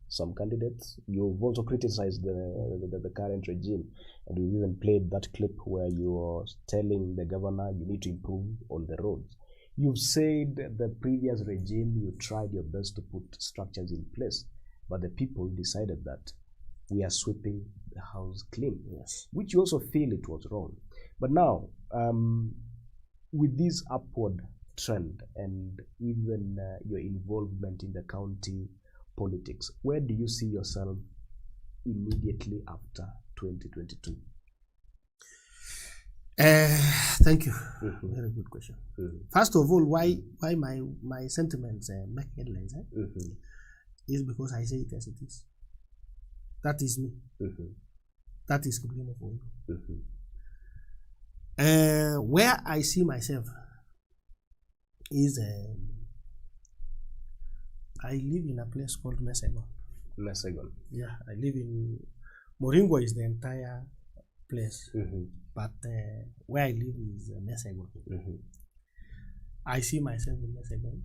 some candidates. You've also criticized the current regime, and we've even played that clip where you're telling the governor you need to improve on the roads. You've said the previous regime, you tried your best to put structures in place, but the people decided that we are sweeping the house clean, which you also feel it was wrong. But now, with this upward trend and even your involvement in the county politics, where do you see yourself immediately after 2022? Thank you. Very good question. First of all, why my sentiments make headlines is because I say it as it is. That is me. That is completely for you. Where I see myself is I live in a place called Mesegon. Yeah, I live in Moringo is the entire place, but where I live is Mesegon. I see myself in Mesegon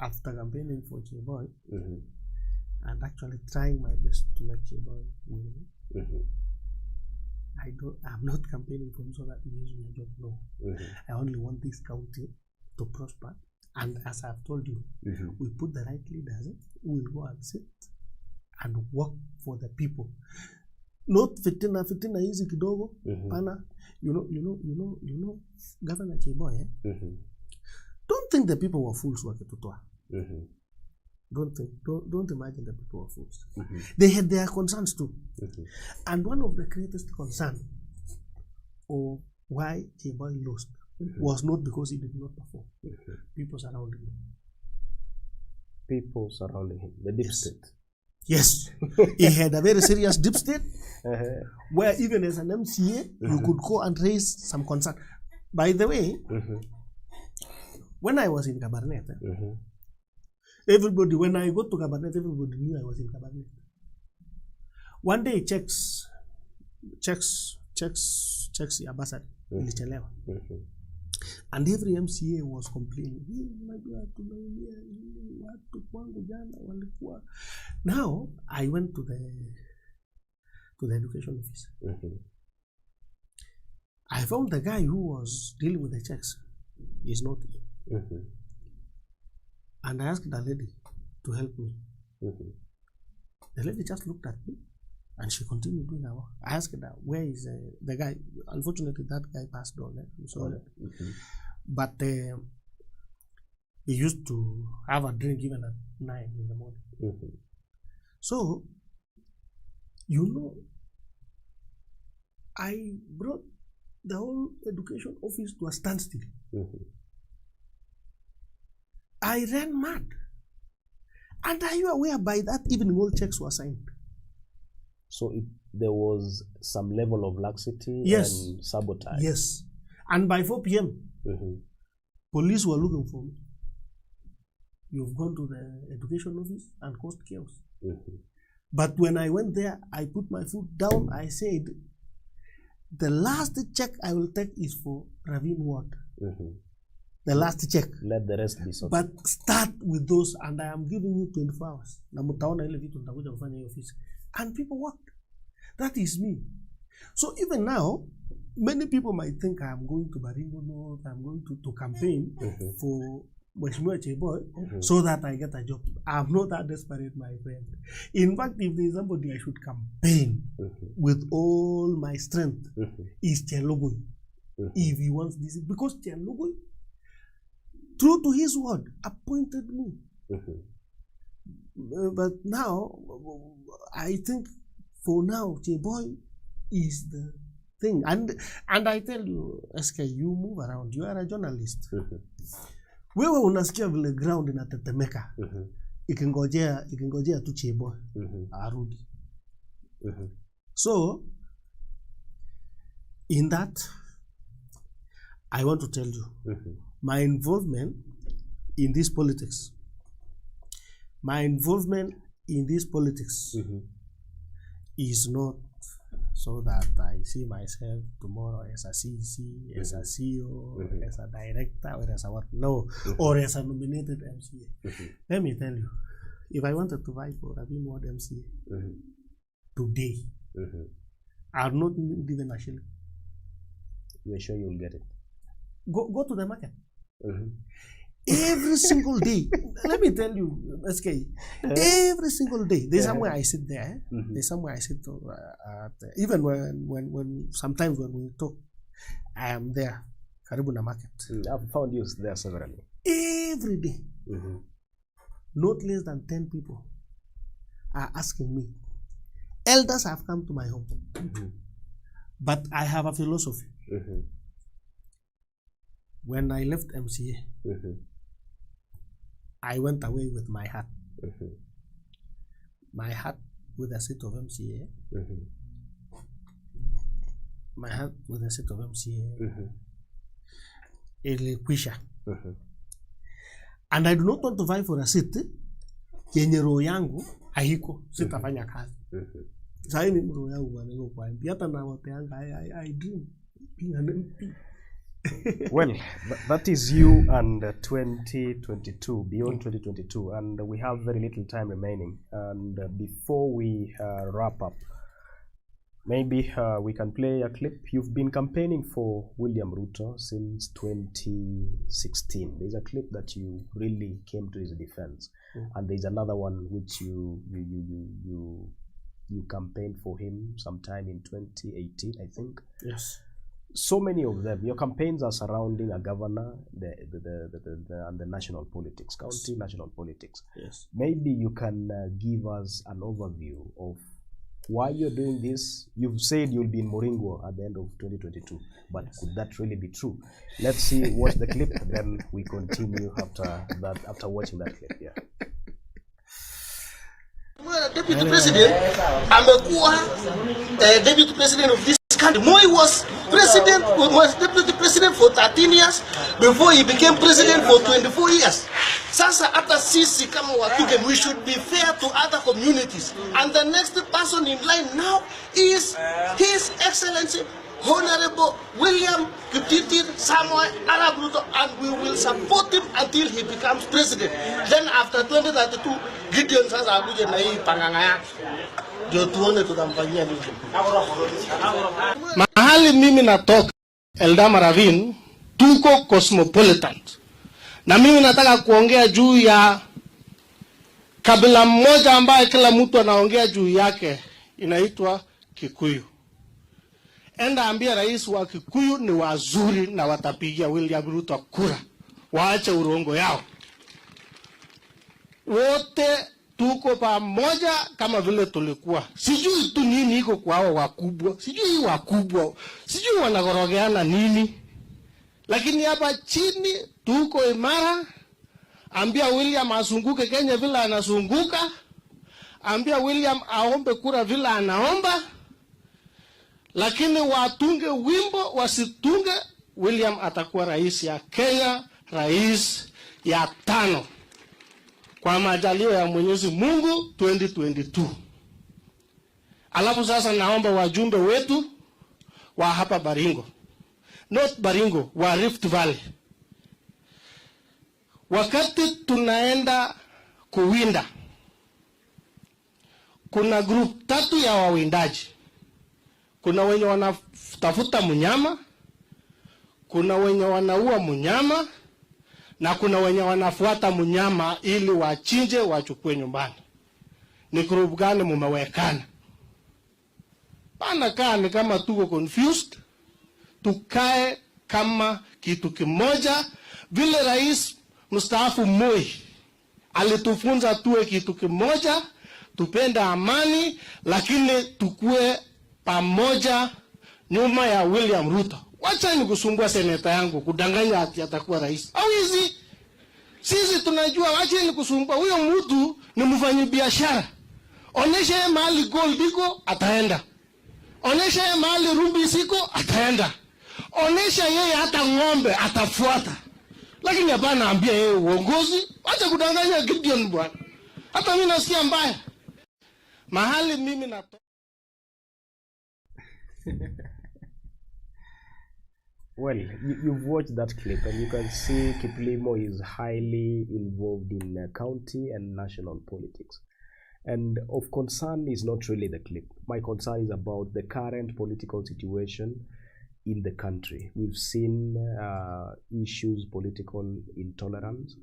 after campaigning for Cheboy and actually trying my best to make Cheboy win. I'm not campaigning for him so that he gives me a job. No, I only want this county to prosper. And as I've told you, we put the right leaders. We will go and sit and work for the people. Not fitina easy kidogo. Pana, you know, Governor Cheboy. Don't think the people were fools. Don't imagine the people were fools. They had their concerns too. And one of the greatest concerns of why Cheboy lost was not because he did not perform. People surrounding him. People surrounding him. The deep state. Yes. He had a very serious deep state where even as an MCA, you could go and raise some concern. By the way, when I was in Kabarnet, everybody, when I go to Kabarnet, everybody knew I was in Kabarnet. One day, checks your bursary. And every MCA was complaining. Now, I went to the education office. I found the guy who was dealing with the checks is not here. And I asked the lady to help me. The lady just looked at me and she continued doing her work. I asked her, where is the guy? Unfortunately, that guy passed on. I'm sorry. But he used to have a drink even at 9 in the morning. So, I brought the whole education office to a standstill. I ran mad. And are you aware by that evening all checks were signed? So there was some level of laxity and sabotage. Yes. And by 4 p.m., police were looking for me. You've gone to the education office and caused chaos. But when I went there, I put my foot down. I said, the last check I will take is for Ravine Ward. The last check. Let the rest be sorted. But start with those, and I am giving you 24 hours. And people worked. That is me. So even now, many people might think I am going to Baringo North, I'm going to campaign for Mheshimiwa Cheboy so that I get a job. I'm not that desperate, my friend. In fact, if there is somebody I should campaign with all my strength, is Chelogoi. If he wants this, because Chelogoi, true to his word, appointed me. But now, I think for now, Cheboy is the thing. And I tell you, SK, you move around. You are a journalist. Wewe unasikia vile ground inatetemeka. Ikingojea tu Cheboy arudi. So, in that, I want to tell you, my involvement in this politics. My involvement in this politics is not so that I see myself tomorrow as a CC, as a CEO, as a director, or as a what? No, or as a nominated MCA. Let me tell you, if I wanted to vie for Ravine Ward MCA today, I'll not given a shilling. You're sure you'll get it? Go to the market. Every single day. Let me tell you, SK, every single day. There's somewhere I sit there. There's somewhere I sit even when sometimes when we talk, I am there. Karibuna market. I've found you there severally. Every day. Not less than 10 people are asking me. Elders have come to my home. But I have a philosophy. When I left MCA, I went away with my hat. My hat with a seat of MCA. My hat with a seat of MCA. Ilikwisha. And I do not want to vie for a seat. Yenye roho yangu haiko sitafanya kazi. Sasa mimi roho yangu bado kwa MP. Hata na wote yangu I dream being an MP. Well, that is you and 2022, beyond 2022, and we have very little time remaining. And before we wrap up, maybe we can play a clip. You've been campaigning for William Ruto since 2016. There's a clip that you really came to his defense, and there's another one which you campaigned for him sometime in 2018, I think. Yes. So many of them. Your campaigns are surrounding a governor, and the national politics, county national politics. Yes. Maybe you can give us an overview of why you're doing this. You've said you'll be in Murang'a at the end of 2022, but could that really be true? Let's see. Watch the clip, then we continue after that. After watching that clip, yeah. Deputy President, amekuwa Deputy President of this country. Moi was Deputy President for 13 years before he became President for 24 years. Sasa hata sisi kama Watuge, we should be fair to other communities. And the next person in line now is His Excellency Honorable William Kiptitir Samoei Arap Ruto, and we will support him until he becomes president. Then after 2032, Gideon sasa akuje na hii panganga yake. Ndio tuone tutamfanyia nini. Mahali mimi natoka Eldama Ravine, tuko cosmopolitan. Na mimi nataka kuongea juu ya kabila moja ambaye kila mtu anaongea juu yake, inaitwa Kikuyu. Enda ambia rais wa Kikuyu ni wazuri na watapigia William Ruto kura. Waache urongo yao. Wote tuko pamoja kama vile tulikuwa. Sijui tu nini iko kwa hao wakubwa. Sijui wanagorogeana nini. Lakini hapa chini tuko imara. Ambia William asunguke Kenya vile anasunguka. Ambia William aombe kura vile anaomba. Lakini watunge wimbo, wasitunge, William atakuwa rais ya Kenya, rais ya 5. Kwa majaliwa ya Mwenyezi Mungu 2022. Alafu sasa naomba wajumbe wetu wa hapa Baringo. Not Baringo, wa Rift Valley. Wakati tunaenda kuwinda, kuna group 3 ya wawindaji. Kuna wenye wanatafuta mnyama, kuna wenye wanaua mnyama, na kuna wenye wanafuata mnyama ili wachinje wachukue nyumbani. Ni group gani mumewekana? Bana kaa ni kama tuko confused. Tukae kama kitu kimoja. Vile rais mstaafu Moi alitufunza tuwe kitu kimoja, tupenda amani, lakini tukue pamoja nyuma ya William Ruto. Wacha ni kusumbua seneta yangu kudanganya ati atakuwa rais. Au hizi sisi tunajua, wacha ni kusumbua. Huyo mtu ni mfanyabiashara. Onesha mahali gold iko ataenda. Onesha mahali ruby siko ataenda. Onesha yeye hata ng'ombe atafuata. Lakini hapana ambia yeye uongozi, acha kudanganya Gideon bwana. Hata mimi nasikia mbaya. Mahali mimi na Well, you've watched that clip and you can see Kiplimo is highly involved in county and national politics. And of concern is not really the clip. My concern is about the current political situation in the country. We've seen issues, political intolerance.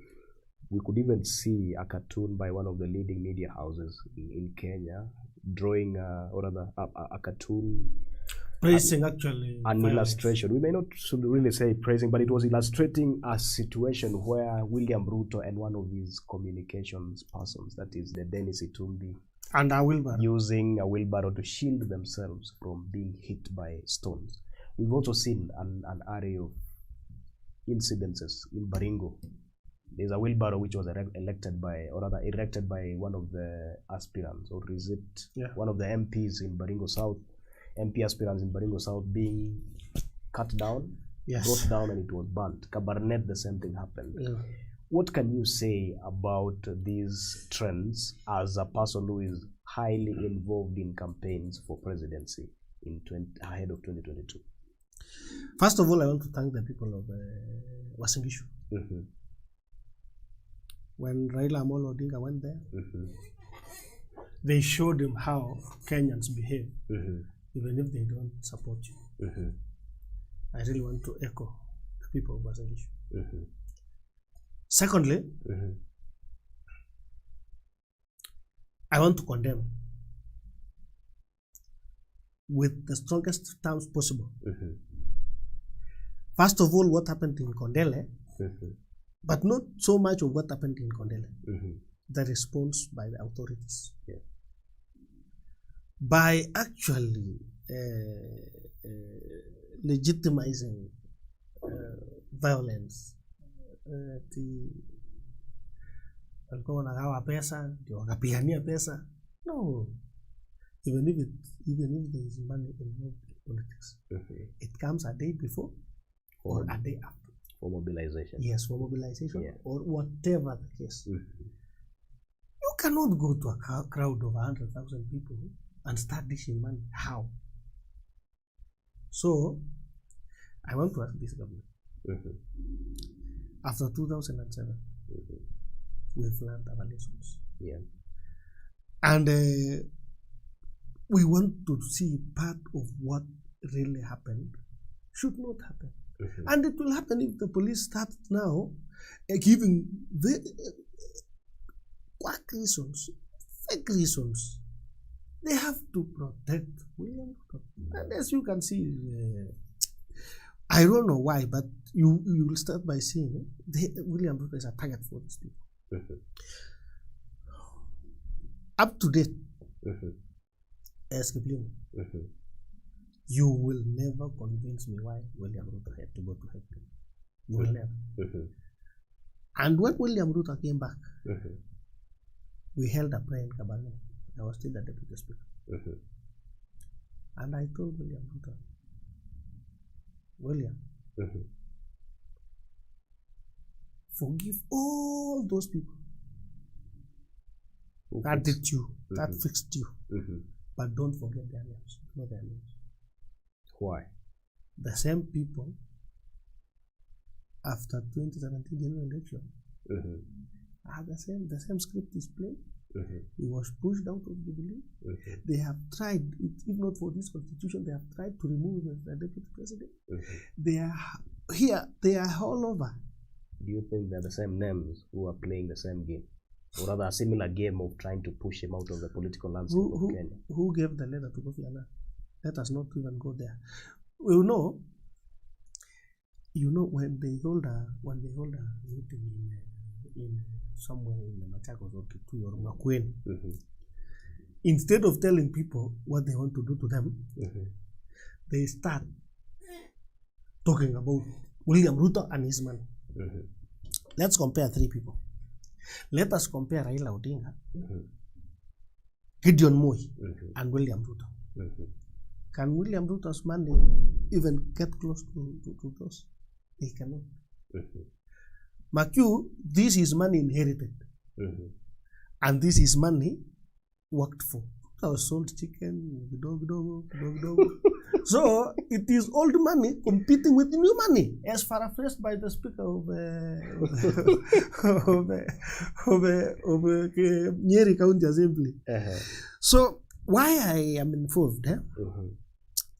We could even see a cartoon by one of the leading media houses in Kenya drawing a cartoon praising actually an violence. Illustration. We may not should really say praising, but it was illustrating a situation where William Ruto and one of his communications persons, that is the Dennis Itumbi, and a wheelbarrow, using a wheelbarrow to shield themselves from being hit by stones. We've also seen an array of incidences in Baringo. There's a wheelbarrow which was erected by one of the aspirants, or is it one of the MPs in Baringo South, MP aspirants in Baringo South being cut down, brought down, and it was burnt. Kabarnet, the same thing happened. What can you say about these trends as a person who is highly involved in campaigns for presidency ahead of 2022? First of all, I want to thank the people of Uasin Gishu. When Raila Amolo Odinga went there, they showed him how Kenyans behave, even if they don't support you. I really want to echo the people of Uasin Gishu. Secondly, I want to condemn with the strongest terms possible. First of all, what happened in Kondele, but not so much of what happened in Kondele. The response by the authorities. By actually legitimizing violence. Walikuwa wanagawa pesa, ndio wakapigania pesa. No. Even if there is money involved in politics, it comes a day before or a day after. For mobilization. Yes, for mobilization or whatever the case. You cannot go to a crowd of 100,000 people and start dishing money. How? So, I want to ask this government. After 2007, we've learned our lessons. And we want to see part of what really happened should not happen. And it will happen if the police start now giving quack reasons, fake reasons. They have to protect William Ruto. And as you can see, I don't know why, but you will start by seeing William Ruto is a target for these people. Up to date, as Kiplimo, you will never convince me why William Ruto had to go to heaven. You will never. And when William Ruto came back, we held a prayer in Kabarnet. I was still the deputy speaker. And I told William Ruto, William, forgive all those people that did you, that fixed you, but don't forget their names. Know their names. Why? The same people after 2017 general election are the same script is played. He was pushed out of Jubilee. They have tried, if not for this constitution, they have tried to remove him as the deputy president. They are here, they are all over. Do you think they're the same names who are playing the same game? Or rather a similar game of trying to push him out of the political landscape of Kenya? Who gave the letter to Kofi Annan? Let us not even go there. You know when they hold a meeting in somewhere in Machakos or Kitui or Makweni, instead of telling people what they want to do to them, they start talking about William Ruto and his money. Let's compare three people. Let us compare Raila Odinga, Gideon Moi, and William Ruto. Can William Ruto's money even get close to those? They cannot. Macu, this is money inherited. And this is money worked for. I was sold chicken, dog. So it is old money competing with new money, as paraphrased by the speaker of Nyeri County Assembly. So why I am involved?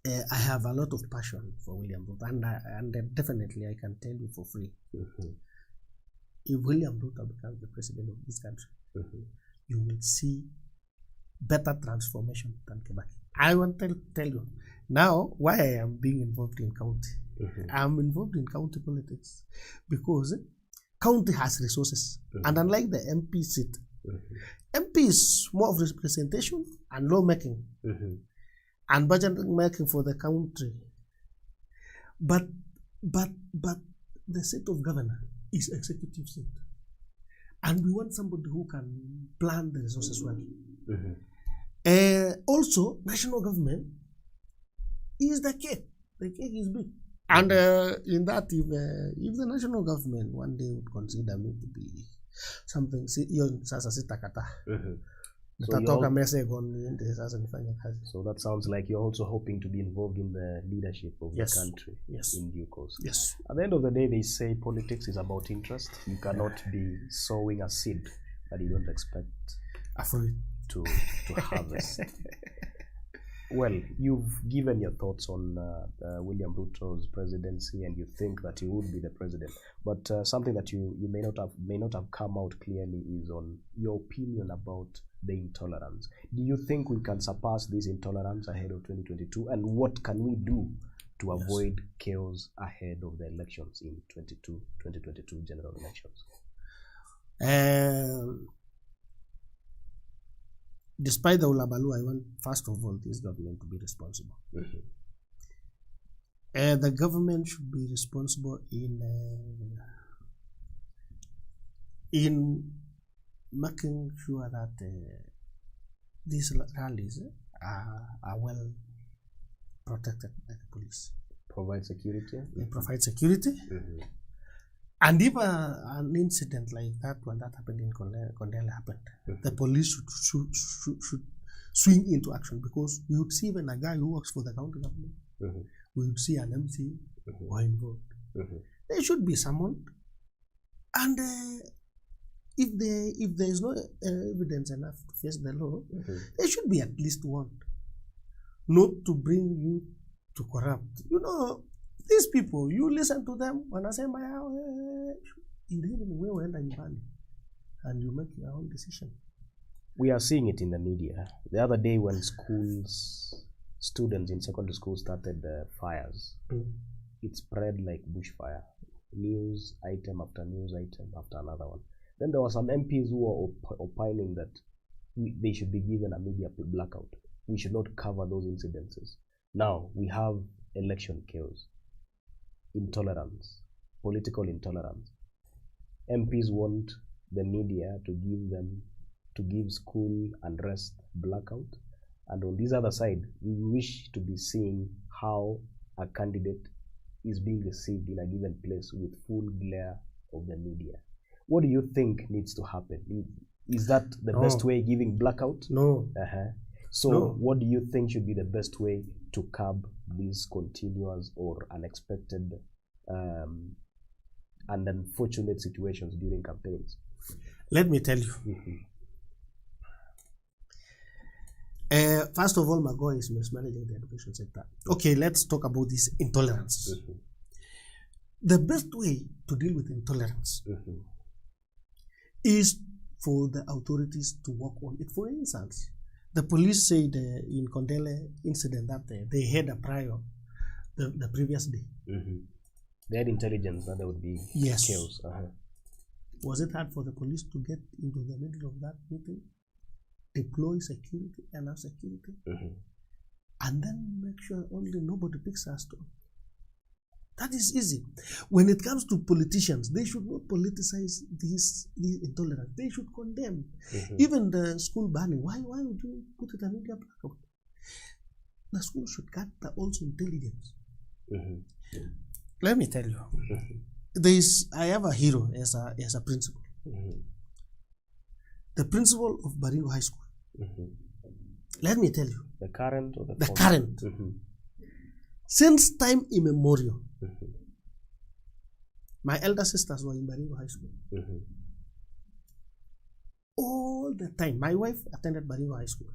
I have a lot of passion for William Ruto, and definitely I can tell you for free. If William Ruto becomes the president of this country, you will see better transformation than Kibaki. I want to tell you now why I am being involved in county. I am involved in county politics because county has resources, and unlike the MP seat, MP is more of representation and lawmaking and budget making for the country. But the seat of governor is executive seat, and we want somebody who can plan the resources well. Also, national government is the cake. The cake is big. And in that, if the national government one day would consider me to be something, so that sounds like you're also hoping to be involved in the leadership of the country in due course. Yes. At the end of the day, they say politics is about interest. You cannot be sowing a seed that you don't expect to harvest. Well, you've given your thoughts on William Ruto's presidency, and you think that he would be the president. But something that you may not have come out clearly is on your opinion about the intolerance. Do you think we can surpass this intolerance ahead of 2022? And what can we do to avoid chaos ahead of the elections in 2022 general elections? Despite the Ulabalu, I want, first of all, this government to be responsible. The government should be responsible in making sure that these rallies are well protected by the police. Provide security? They provide security. And if an incident like that one that happened in Kondele happened, the police should swing into action, because we would see even a guy who works for the county government, we would see an MC who are involved. They should be summoned, and if there is no evidence enough to face the law, they should be at least warned, not to bring you to corrupt. You know, these people, you listen to them when I say my and you make your own decision. We are seeing it in the media. The other day when students in secondary school started fires, it spread like bushfire. News item after news item after another one. Then there were some MPs who were opining that they should be given a media blackout. We should not cover those incidences. Now we have election chaos, intolerance, political intolerance. MPs want the media to give school unrest blackout, and on this other side, we wish to be seeing how a candidate is being received in a given place with full glare of the media. What do you think needs to happen? Is that the best way, giving blackout? No. So what do you think should be the best way to curb these continuous or unexpected and unfortunate situations during campaigns? Let me tell you. First of all, Magoy is mismanaging the education sector. Okay, let's talk about this intolerance. The best way to deal with intolerance is for the authorities to work on it. For instance, the police said in Kondele incident that they had a prior the previous day. They had intelligence that there would be chaos. Was it hard for the police to get into the middle of that meeting, deploy security, enough security, and then make sure only nobody picks us to? That is easy. When it comes to politicians, they should not politicize this intolerance. They should condemn. Even the school banning. Why would you put it a media blackout? The school should gather also intelligence. Let me tell you, I have a hero as a principal. The principal of Baringo High School. Let me tell you. The current or the current. Since time immemorial, my elder sisters were in Baringo High School. All the time. My wife attended Baringo High School.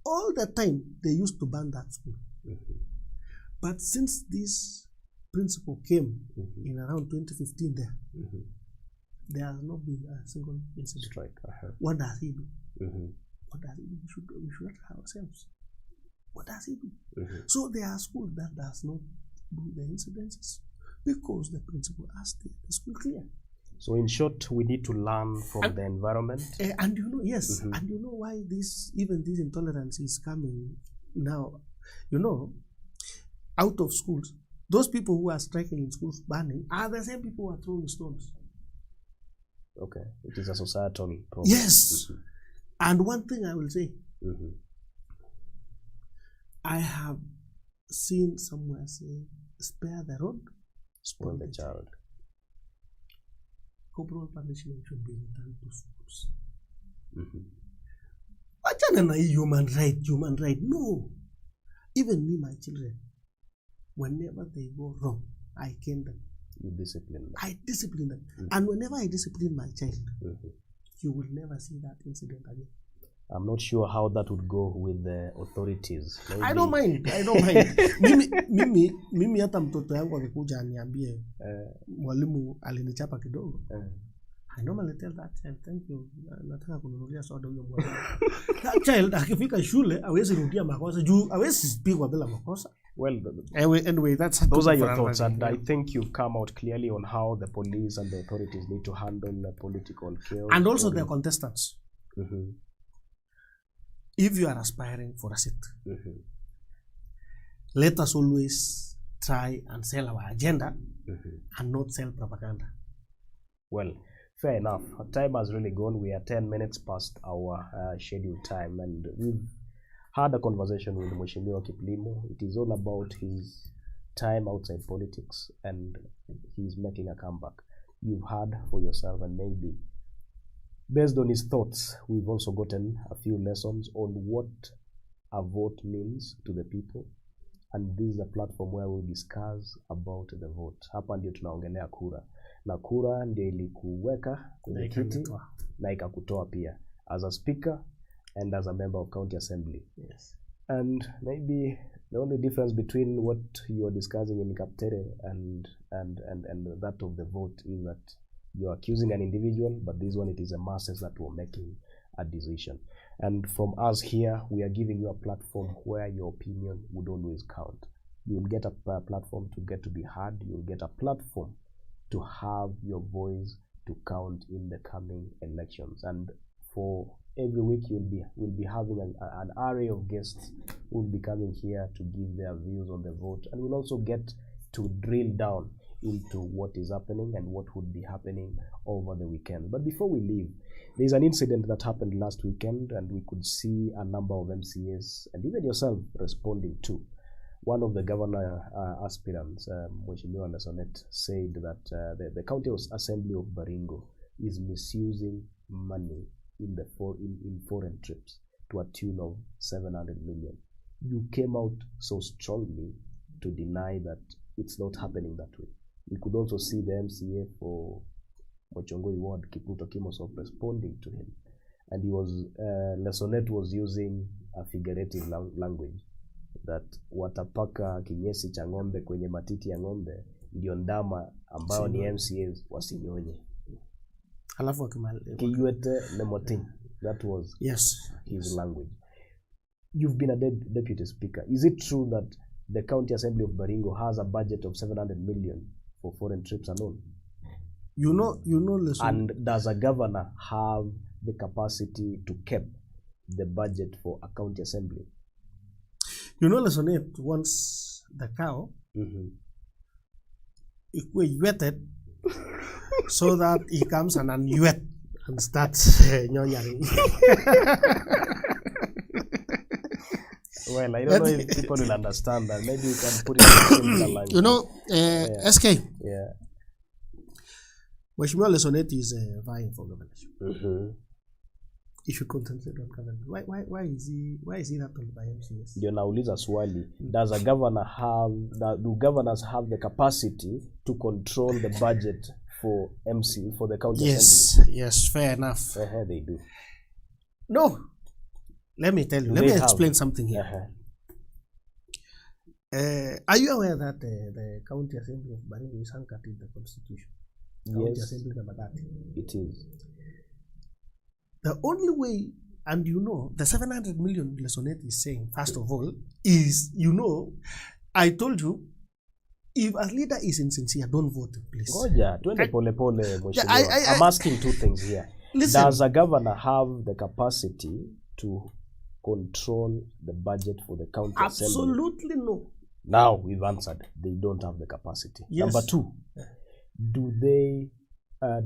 All the time, they used to ban that school. But since this principal came in around 2015 there has not been a single incident. Strike. What does he do? What does he do? We should ask ourselves. What does he do? So there are schools that does not do the incidences because the principal has the school clear. So in short, we need to learn from the environment. And you know, yes, and you know why this intolerance is coming now. You know, out of schools, those people who are striking in schools, banning, are the same people who are throwing stones. Okay, it is a societal problem. Yes, and one thing I will say, I have seen somewhere say, spare the rod, spoil the child. Corporal punishment should be returned to schools. Wachana na human right. No. Even me, my children, whenever they go wrong, I cane them. You discipline them. I discipline them. And whenever I discipline my child, you will never see that incident again. I'm not sure how that would go with the authorities. Maybe. I don't mind. Mimi hata mtoto yangu akikuja aniambie mwalimu alinichapa kidogo. I normally tell that child, thank you. Nataka kununulia soda huyo mwalimu. That child akifika shule hawezi rudia makosa juu hawezi pigwa bila makosa. Well, anyway, those are your thoughts, and I think you've come out clearly on how the police and the authorities need to handle the political chaos. And also their contestants. If you are aspiring for a seat, let us always try and sell our agenda and not sell propaganda. Well, fair enough. Our time has really gone. We are 10 minutes past our scheduled time, and we've had a conversation with Mheshimiwa Kiplimo. It is all about his time outside politics, and he's making a comeback. You've heard for yourself, and maybe based on his thoughts, we've also gotten a few lessons on what a vote means to the people. And this is a platform where we discuss about the vote. Hapa ndio tunaongelea kura. Na kura ndio ilikuweka kwenye kiti na ikakutoa pia as a speaker and as a member of county assembly. Yes. And maybe the only difference between what you are discussing in Kaptere and that of the vote is that you're accusing an individual, but this one, it is the masses that were making a decision. And from us here, we are giving you a platform where your opinion would always count. You will get a platform to get to be heard. You will get a platform to have your voice to count in the coming elections. And for every week, we'll be having an array of guests who will be coming here to give their views on the vote. And we'll also get to drill down into what is happening and what would be happening over the weekend. But before we leave, there's an incident that happened last weekend, and we could see a number of MCAs and even yourself responding to. One of the governor aspirants, Mheshimiwa Lesonet, said that the County Assembly of Baringo is misusing money in foreign trips to a tune of 700 million. You came out so strongly to deny that it's not happening that way. We could also see the MCA for Mochongoi Ward, Kiputo Kimosop, responding to him. And he was, Lesonet was using a figurative language that watapaka kinyesi cha ng'ombe kwenye matiti ya ng'ombe ndio ndama ambao ni MCAs wasinyonye. Alafu Kiyuete lemoting. That was his language. You've been a deputy speaker. Is it true that the County Assembly of Baringo has a budget of 700 million for foreign trips alone? You know, listen. And does a governor have the capacity to cap the budget for a county assembly? You know, Lesonet wants the cow wetted so that he comes and unwet and starts nyonyari. Well, I don't know if people will understand that. Maybe you can put it in simpler language. You know, SK. Yeah. Mheshimiwa Lesonet is vying for governorship. He should concentrate on government. Why is he not on by MCS? Ndio nauliza swali. Do governors have the capacity to control the budget for the county assembly? Yes, fair enough. They do. No. Let me tell you. Let me explain something here. Are you aware that the county assembly of Baringo is anchored in the constitution? County assembly number 30. It is. The only way, and the 700 million Lesonet is saying, first of all, is, I told you, if a leader is insincere, don't vote, please. Goja, tuende pole pole, I'm asking two things here. Listen, does a governor have the capacity to control the budget for the county assembly? Absolutely no. Now we've answered. They don't have the capacity. Yes. Number two,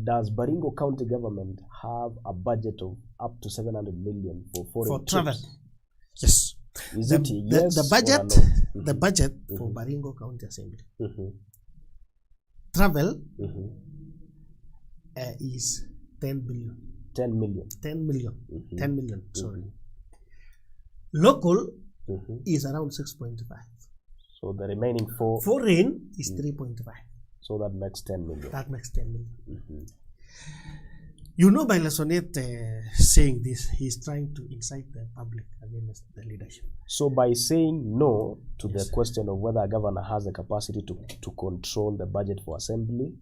does Baringo County government have a budget of up to 700 million for foreign travel? trips? Yes. Is it yes the budget? No? The budget for Baringo County Assembly travel is 10 billion. 10 million. 10 million. 10 million. Sorry. Local is around 6.5. So the remaining foreign is 3.5. So that makes 10 million. That makes 10 million. By Lesonet saying this, he's trying to incite the public against the leadership. So by saying no to the question of whether a governor has the capacity to control the budget for assembly,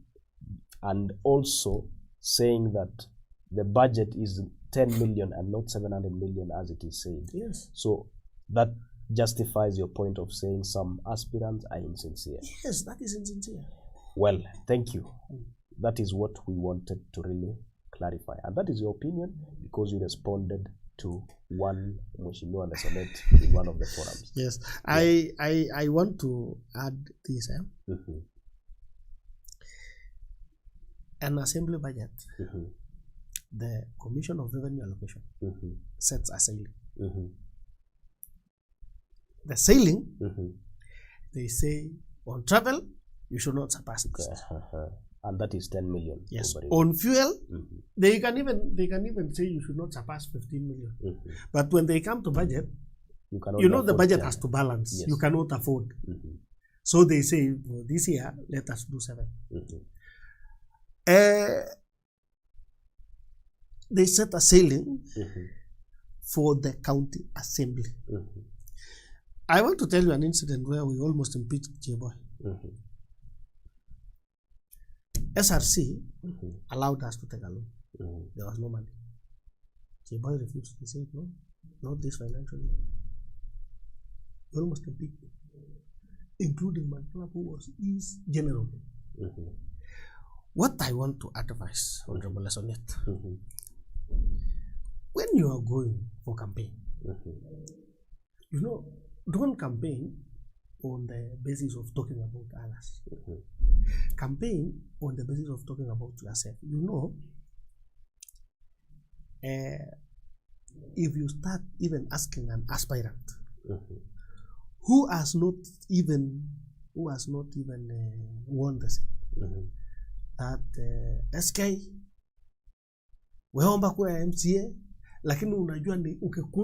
and also saying that the budget is 10 million and not 700 million as it is said. Yes. So that justifies your point of saying some aspirants are insincere. Yes, that is insincere. Well, thank you. That is what we wanted to really clarify. And that is your opinion because you responded to one Mheshimiwa Lesonet in one of the forums. Yes. I want to add this. An assembly budget, the Commission of Revenue Allocation sets a ceiling. The ceiling, they say on travel, you should not surpass this. And that is 10 million. Yes. On fuel, they can even say you should not surpass 15 million. But when they come to budget, the budget has to balance. Yes. You cannot afford. So they say, well, this year, let us do 7. They set a ceiling for the county assembly. I want to tell you an incident where we almost impeached J-Boy. SRC allowed us to take a loan. There was no money. J-Boy refused. He said, no, not this financial year. We almost impeached him, including Manflap, who was his general. What I want to advise, Honorable Lesonet, when you are going for campaign, don't campaign on the basis of talking about others. Campaign on the basis of talking about yourself. If you start even asking an aspirant who has not even won the seat, that SK weomba kura ya MCA, lakini unajua ni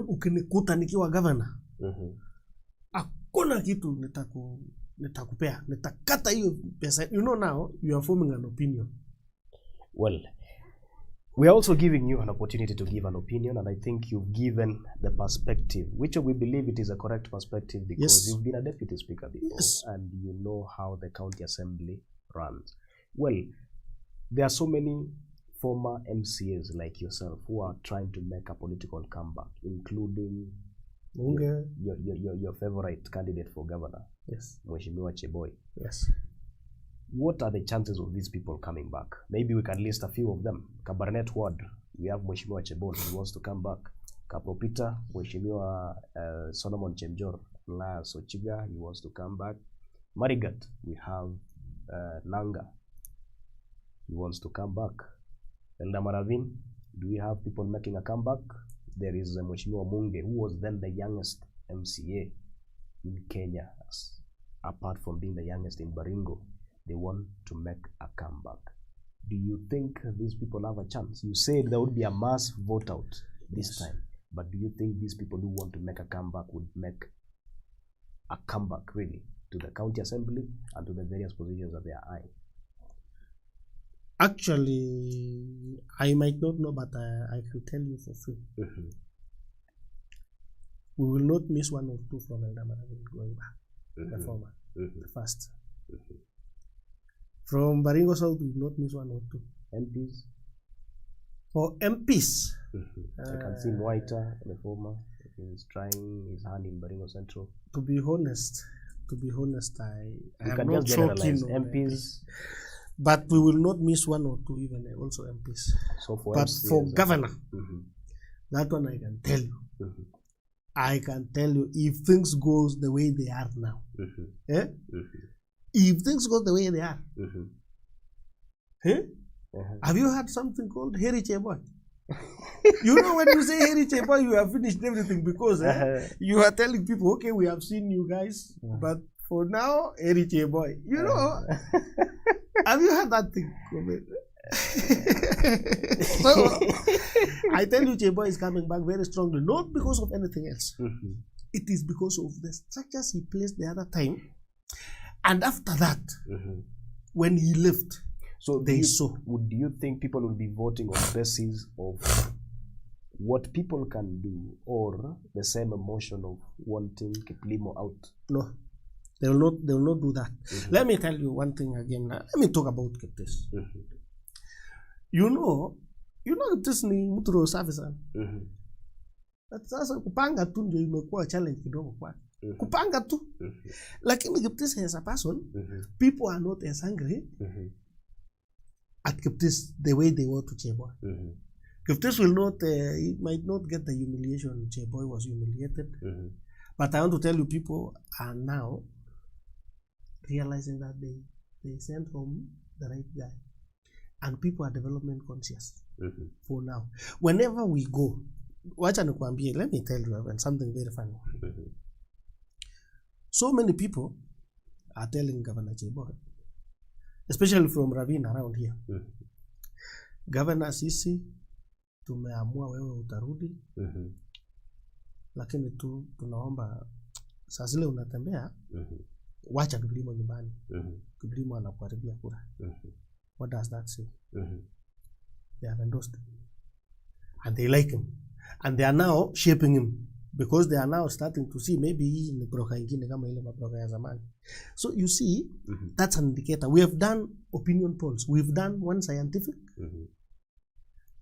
ukinikuta nikiwa governor, hakuna kitu nitakupea, nitakata hiyo pesa. Now you are forming an opinion. Well, we are also giving you an opportunity to give an opinion, and I think you've given the perspective, which we believe it is a correct perspective because you've been a deputy speaker before, and you know how the county assembly runs. Well, there are so many former MCAs like yourself who are trying to make a political comeback, including your favorite candidate for governor, Mheshimiwa Cheboy. Yes. What are the chances of these people coming back? Maybe we can list a few of them. Kabarnet ward, we have Mheshimiwa Cheboy, he wants to come back. Kapropita, Mheshimiwa Solomon Chemjor, La Sochiga, he wants to come back. Marigat, we have Nanga, he wants to come back. Ravine, do we have people making a comeback? There is Mheshimiwa Munge, who was then the youngest MCA in Kenya, apart from being the youngest in Baringo. They want to make a comeback. do you think these people have a chance? You said there would be a mass vote out this time, but do you think these people who want to make a comeback would make a comeback really to the county assembly and to the various positions that they are eyeing? Actually, I might not know, but I can tell you for free. We will not miss one or two from Ravine going back. The former, the first. From Baringo South, we will not miss one or two. MPs? For MPs. I can see Whiter, the former, is trying his hand in Baringo Central. To be honest, I am can not just so generalize keen on MPs. But we will not miss one or two, even also MPs. So for but MCs, for governor, that one I can tell you. I can tell you, if things goes the way they are now, if things go the way they are, have you heard something called Heritage Boy? You know, when you say Heritage Boy, you have finished everything, because you are telling people, okay, we have seen you guys, but for now, Heritage Boy. You know, have you heard that thing? So, I tell you, Cheboy is coming back very strongly, not because of anything else. It is because of the structures he placed the other time. And after that, when he left, so they saw. Do you think people will be voting on the basis of what people can do, or the same emotion of wanting Kiplimo out? No, they will not do that. Let me tell you one thing again. Let me talk about this. You know this ni mtu service. Sasa kupanga tu ndio imekuwa challenge kidogo kwa. Kupanga tu. Lakini Kiptis as a person, people are not as angry at Kiptis the way they were to Cheboy. Kiptis will not, he might not get the humiliation Cheboy was humiliated. But I want to tell you, people are now realizing that they sent home the right guy. And people are development conscious for now. Whenever we go, let me tell you something very funny. So many people are telling Governor Cheboy, especially from Ravine around here, Governor sisi tumeamua wewe utarudi, lakini tu tunaomba saa zile unatembea wacha Kiplimo nyumbani. Kiplimo anakuharibia kura. What does that say? They have endorsed him. And they like him. And they are now shaping him. Because they are now starting to see maybe in the broker ingine kama ile mabroka ya zamani. So you see, that's an indicator. We have done opinion polls. We've done one scientific.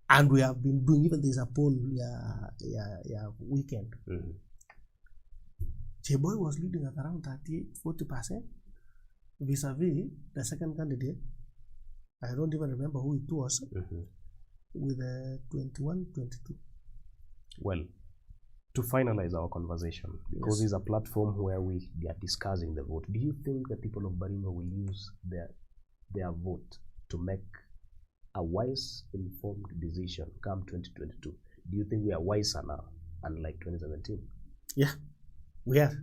And we have been doing, even there's a poll weekend. Cheboy was leading at around 40% vis-a-vis the second candidate. I don't even remember who it was, with 21, 22. Well, to finalize our conversation, because it's a platform where we are discussing the vote, do you think the people of Baringo will use their vote to make a wise, informed decision come 2022? Do you think we are wiser now, unlike 2017? Yeah, we are.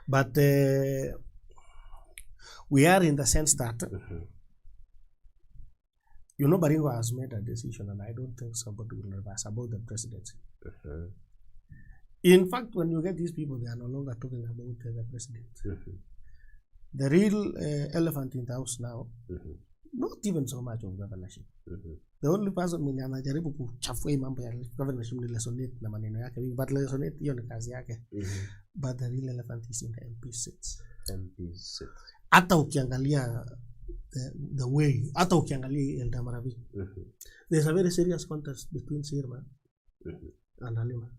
But we are in the sense that you know, Baringo has made a decision, and I don't think somebody will reverse about the presidency. In fact, when you get these people, they are no longer talking about the president. The real elephant in the house now, not even so much of governorship. The only person mwenye anajaribu kuchafua hii mambo ya governorship ni Lesonate na maneno yake, but Lesonate hiyo ni kazi yake. But the real elephant is in the MP seats. Hata ukiangalia the way, hata ukiangalia Elgeyo, there's a very serious contest between Sirma and Halima.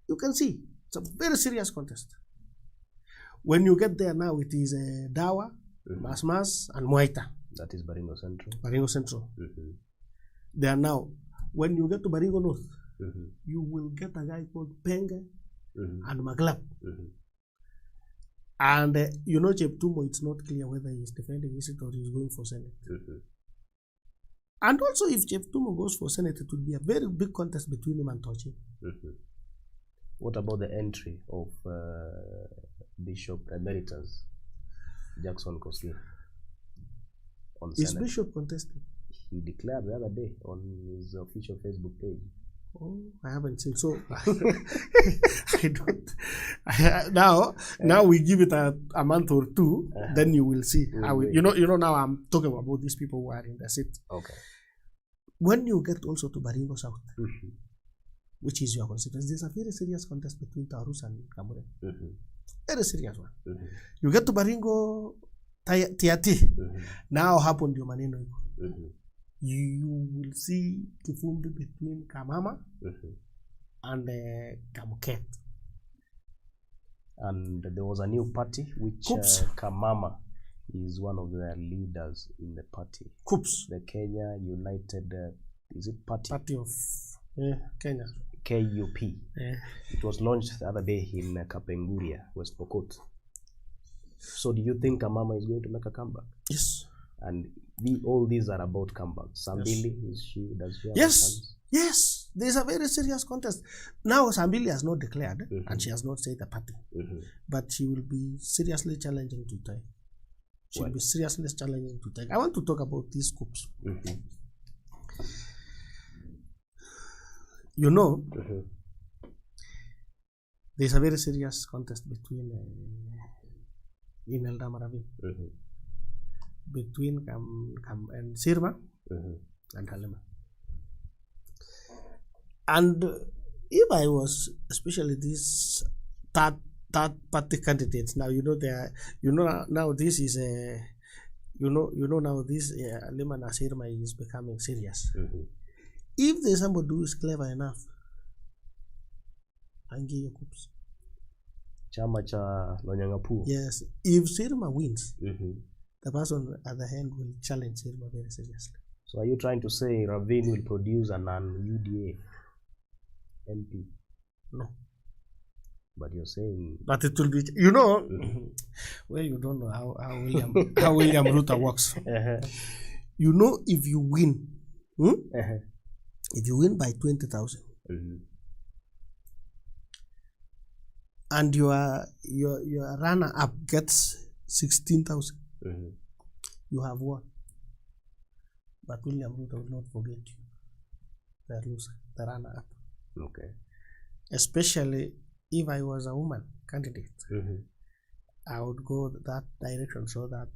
You can see it's a very serious contest. When you get there now, it is Dawa, Masmas, and Moita. That is Baringo Central. Baringo Central. They are now. When you get to Baringo North, you will get a guy called Penge and Maglap. And you know, Cheptumo, it's not clear whether he is defending his seat or he is going for Senate. And also, if Cheptumo goes for Senate, it would be a very big contest between him and Tochi. What about the entry of Bishop Emeritus Jackson Koski? on Is Senate. Bishop contesting? He declared the other day on his official Facebook page. Oh, I haven't seen. So I don't. Now we give it a month or two, then you will see how you know. Now I'm talking about these people who are in the seat. Okay. When you get also to Baringo South, which is your constituency, there's a very serious contest between Taurus and Kabarnet. Very serious one. You get to Baringo Tiati. Now happened your maneno. You will see Kifumbi between Kamama and Kamuket. And there was a new party which Kamama is one of the leaders in the party. Coops. The Kenya United, is it party? Party of Kenya. KUP. It was launched the other day in Kapenguria, West Pokot. So do you think Kamama is going to make a comeback? Yes. And all these are about comeback. Sambili, does she have yes. Yes. There's a very serious contest. Now Sambili has not declared and she has not said the party. But she will be seriously challenging to take. She will be seriously challenging to take. I want to talk about these coups. You know, there's a very serious contest between in Eldama Ravine. Between and Sirma and Halima. And if I was especially this third party candidates, now now this is a now this Halima and Sirma is becoming serious. If there's somebody who is clever enough, Elgeyo Coups. Chama cha Lonyangapu. Yes, if Sirma wins, the person at the end will challenge Sirma very seriously. So are you trying to say Ravine will produce an UDA MP? No. But you're saying... But it will be, well, you don't know how William Ruto works. You know, if you win, if you win by 20,000, and your runner-up gets 16,000, you have won. But William Ruto will not forget you, the loser, the runner-up. Okay. Especially if I was a woman candidate, I would go that direction so that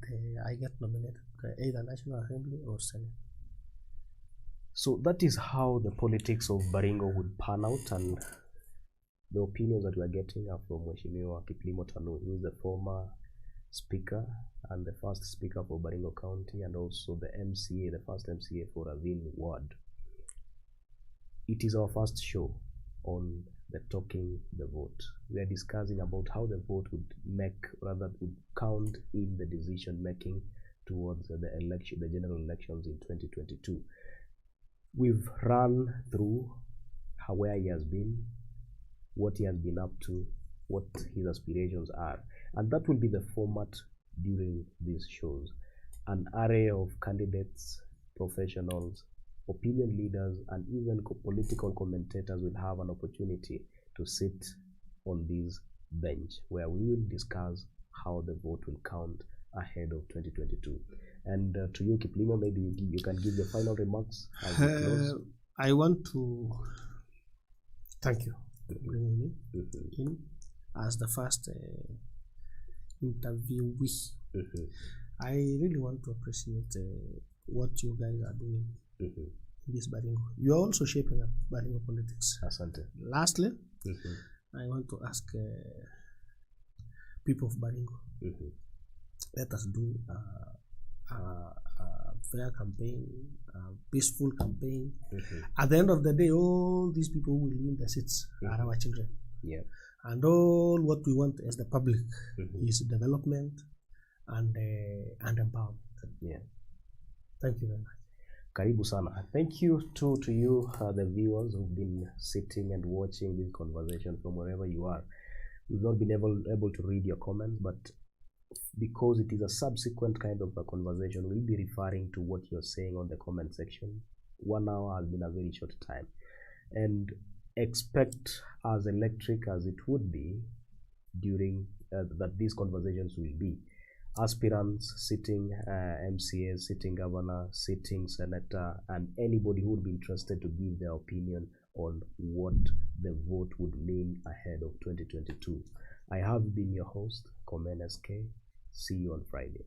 I get nominated to either National Assembly or Senate. So that is how the politics of Baringo would pan out, and the opinions that we are getting are from Mheshimiwa Kiplimo Tanu, who is the former speaker and the first speaker for Baringo County, and also the MCA, the first MCA for Ravine Ward. It is our first show on the Talking the Vote. We are discussing about how the vote would count in the decision making towards the election, the general elections in 2022. We've run through where he has been, what he has been up to, what his aspirations are, and that will be the format during these shows. An array of candidates, professionals, opinion leaders, and even political commentators will have an opportunity to sit on this bench where we will discuss how the vote will count ahead of 2022. And to you, Kiplimo, maybe you can give the final remarks as we close. I want to thank you for bringing me in as the first interviewee. I really want to appreciate what you guys are doing in this Baringo. You are also shaping up Baringo politics. Asante. Lastly, I want to ask people of Baringo, let us do a fair campaign, a peaceful campaign. At the end of the day, all these people will win the seats are our children. Yeah. And all what we want as the public is development and empowerment. Yeah. Thank you very much. Karibu sana. Thank you to you, the viewers who've been sitting and watching this conversation from wherever you are. We've not been able to read your comments, but because it is a subsequent kind of a conversation, we'll be referring to what you're saying on the comment section. 1 hour has been a very short time, and expect as electric as it would be during that these conversations will be. aspirants, sitting MCA, sitting governor, sitting senator, and anybody who would be interested to give their opinion on what the vote would mean ahead of 2022. I have been your host, Komen SK. See you on Friday.